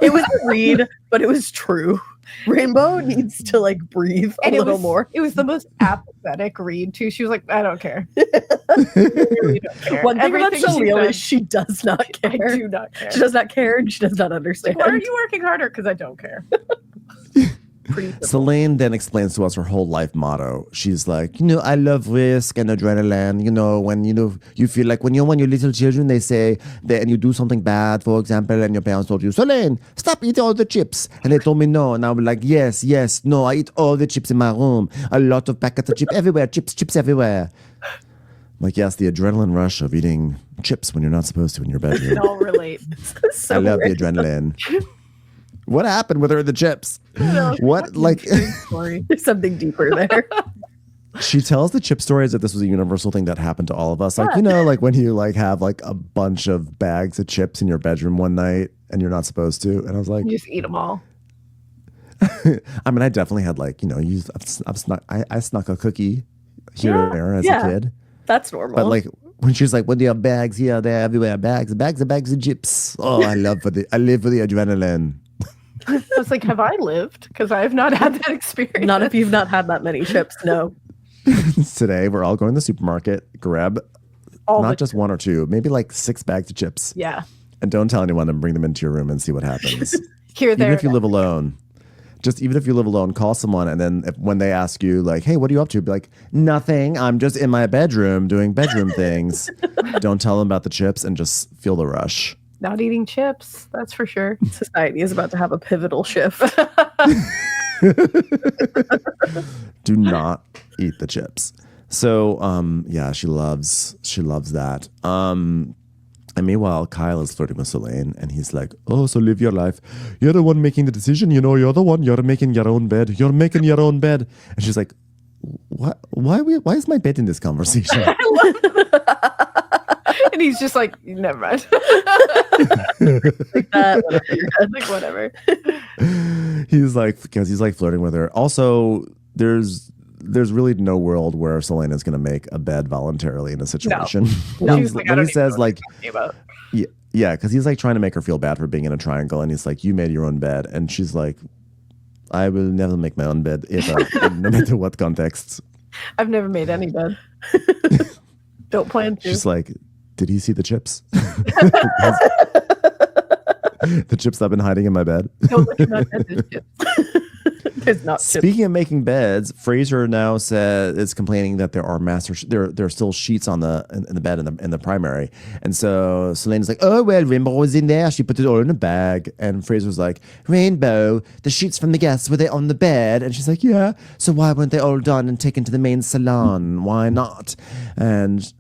It was a read, but it was true. Rainbow needs to like breathe a little more. It was the most apathetic read too. She was like, I don't care. I really don't care. One thing about Everything she Shaleel said, is she does not care. I do not care. She does not care and she does not understand. Why are you working harder? Because I don't care. Selene then explains to us her whole life motto. She's like, I love risk and adrenaline. When you feel like when you're little children, they say that, and you do something bad, for example, and your parents told you, Selene, stop eating all the chips. And they told me no. And I was like, yes, no, I eat all the chips in my room. A lot of packets of chips everywhere, chips everywhere. Like, yes, the adrenaline rush of eating chips when you're not supposed to in your bedroom. I'll relate. I love the adrenaline. What happened with her and the chips? What, like... There's something deeper there. She tells the chip story as if this was a universal thing that happened to all of us. Like, like when you like have like a bunch of bags of chips in your bedroom one night and you're not supposed to. And I was like... You just eat them all. I mean, I definitely had like, I snuck a cookie here and there as a kid. That's normal. But like... When she's like, when do you have bags here, there, everywhere, bags of chips. Oh, I live for the adrenaline. I was like, have I lived? Because I have not had that experience. Not if you've not had that many chips, no. Today, we're all going to the supermarket, grab not just one or two, maybe like 6 bags of chips. Yeah. And don't tell anyone and bring them into your room and see what happens. Even if you live alone. Even if you live alone, call someone, and then when they ask you, like, hey, what are you up to? Be like, nothing. I'm just in my bedroom doing bedroom things. Don't tell them about the chips and just feel the rush. Not eating chips, that's for sure. Society is about to have a pivotal shift. Do not eat the chips. So, she loves that. And meanwhile, Kyle is flirting with Selene, and he's like, oh, so live your life. You're the one making the decision. You're the one. You're making your own bed. You're making your own bed. And she's like, what? Why is my bed in this conversation? And he's just like, never mind. Like whatever. He's like, because he's like flirting with her. Also, there's really no world where Selene is going to make a bed voluntarily in a situation. No. When he says like, yeah, because he's like trying to make her feel bad for being in a triangle, and he's like, you made your own bed, and she's like, I will never make my own bed ever, no matter what context. I've never made any bed. Don't plan to. She's like, did he see the chips? The chips I've been hiding in my bed. Don't look at my bed, there's chips. There's not Speaking of making beds, Fraser now is complaining that there are there are still sheets in the bed in the primary, and so Selene's like, oh well, Rainbow was in there. She put it all in a bag, and Fraser's like, Rainbow, the sheets from the guests, were they on the bed? And she's like, yeah. So why weren't they all done and taken to the main salon? Why not? And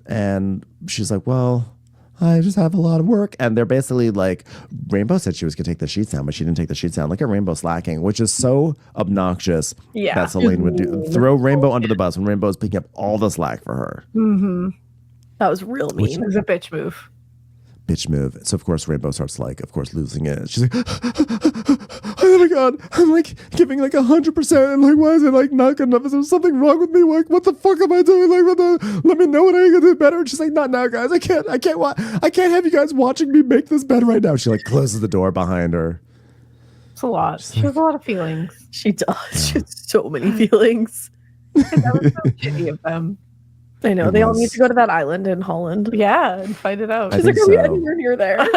she's like, well, I just have a lot of work. And they're basically like, Rainbow said she was going to take the sheets down, but she didn't take the sheets down. Look at Rainbow slacking, which is so obnoxious that Selene would do. Throw Rainbow under the bus when Rainbow's picking up all the slack for her. Mm-hmm. That was real mean. It was a bitch move. bitch move. So of course Rainbow starts like, of course, losing it. She's like, oh my god, I'm like giving like 100%, and like, why is it like not good enough? Is there something wrong with me? Like, what the fuck am I doing? Like, let me know what I can do better. And she's like, not now, guys. I can't have you guys watching me make this bed right now. She like closes the door behind her. It's a lot. She has a lot of feelings. She does. She has so many feelings. That was so shitty of them. I know. They all need to go to that island in Holland. Yeah, and fight it out. She's like, are we anywhere near there?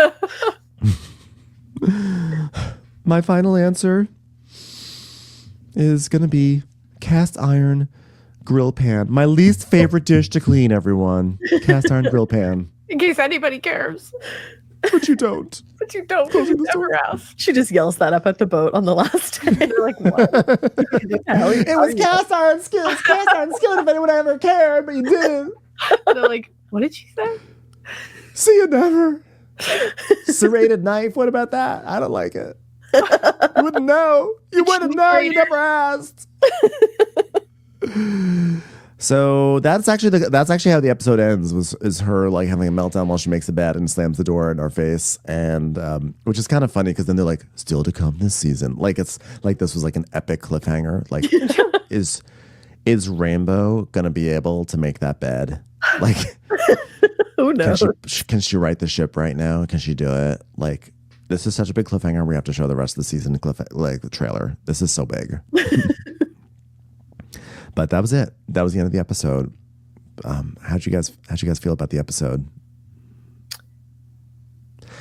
My final answer is going to be cast iron grill pan. My least favorite dish to clean, everyone. Cast iron grill pan. In case anybody cares. But you don't. But you don't, because you never asked. She just yells that up at the boat on the last day. They're like, what? It was cast iron skills. Cast iron skills if anyone ever cared, but you didn't. They're like, what did she say? See you never. Serrated knife. What about that? I don't like it. You wouldn't know. You wouldn't know. You never asked. So that's actually how the episode ends. Is her like having a meltdown while she makes the bed and slams the door in our face, and which is kind of funny because then they're like, still to come this season. Like it's like this was like an epic cliffhanger. Like is Rainbow gonna be able to make that bed? Like who knows? Can she write the ship right now? Can she do it? Like this is such a big cliffhanger. We have to show the rest of the season like the trailer. This is so big. But that was it. That was the end of the episode. How'd you guys feel about the episode?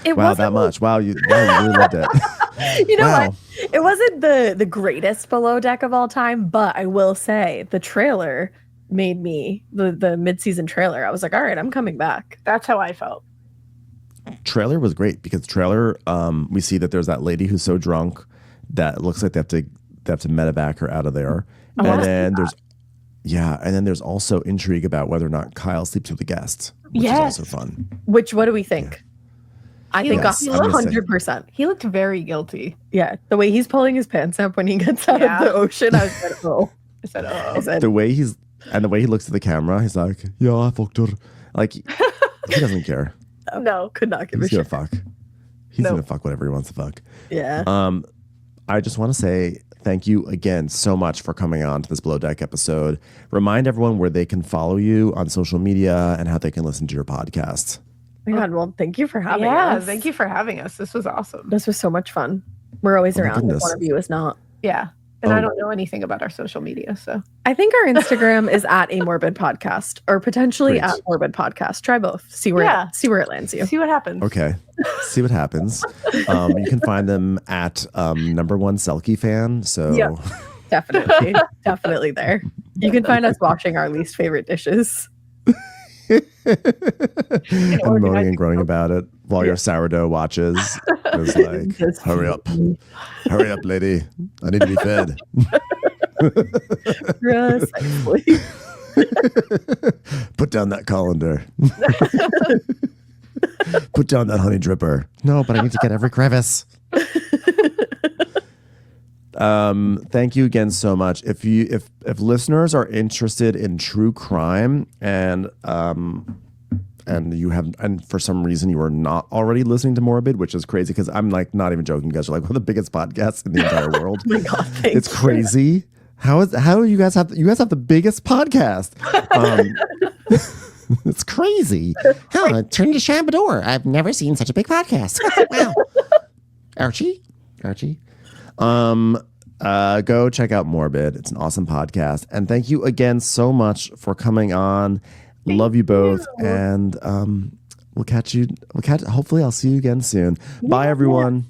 Wow, that much. Wow, you really loved it. You know what? It wasn't the greatest Below Deck of all time, but I will say the trailer made me the mid-season trailer. I was like, all right, I'm coming back. That's how I felt. Trailer was great because trailer we see that there's that lady who's so drunk that it looks like they have to medevac her out of there. And then there's also intrigue about whether or not Kyle sleeps with the guest, which is also fun. What do we think? Yeah. I think 100%. He looked very guilty. Yeah, the way he's pulling his pants up when he gets out of the ocean, I was like, oh. I said, the way he looks at the camera, he's like, yeah, I fucked her. Like he doesn't care. No, could not give a shit. shit. He's gonna fuck whatever he wants to fuck. Yeah. I just want to say thank you again so much for coming on to this Below Deck episode. Remind everyone where they can follow you on social media and how they can listen to your podcast. Oh my God, well, thank you for having us. Yeah, thank you for having us. This was awesome. This was so much fun. We're always around if one of you is not. Yeah. And I don't know anything about our social media, so. I think our Instagram is at a Morbid Podcast or potentially at Morbid Podcast. Try both. See where it lands you. See what happens. Okay. See what happens. You can find them at number one Selkie fan. So yeah, definitely. Definitely there. You can find us washing our least favorite dishes. And moaning and groaning about it while your sourdough watches. It's like, hurry up, lady. I need to be fed. Precisely. Put down that colander. Put down that honey dripper. No, but I need to get every crevice. Thank you again so much. If listeners are interested in true crime and for some reason you are not already listening to Morbid, which is crazy because I'm like not even joking. You guys are like one of the biggest podcasts in the entire world. Oh my God, it's crazy. How you guys have the biggest podcast? It's crazy. Oh, turn to Shannon Beador. I've never seen such a big podcast. Wow. Archie. Go check out Morbid. It's an awesome podcast. And thank you again so much for coming on. Love you both. And we'll catch hopefully I'll see you again soon. Bye everyone.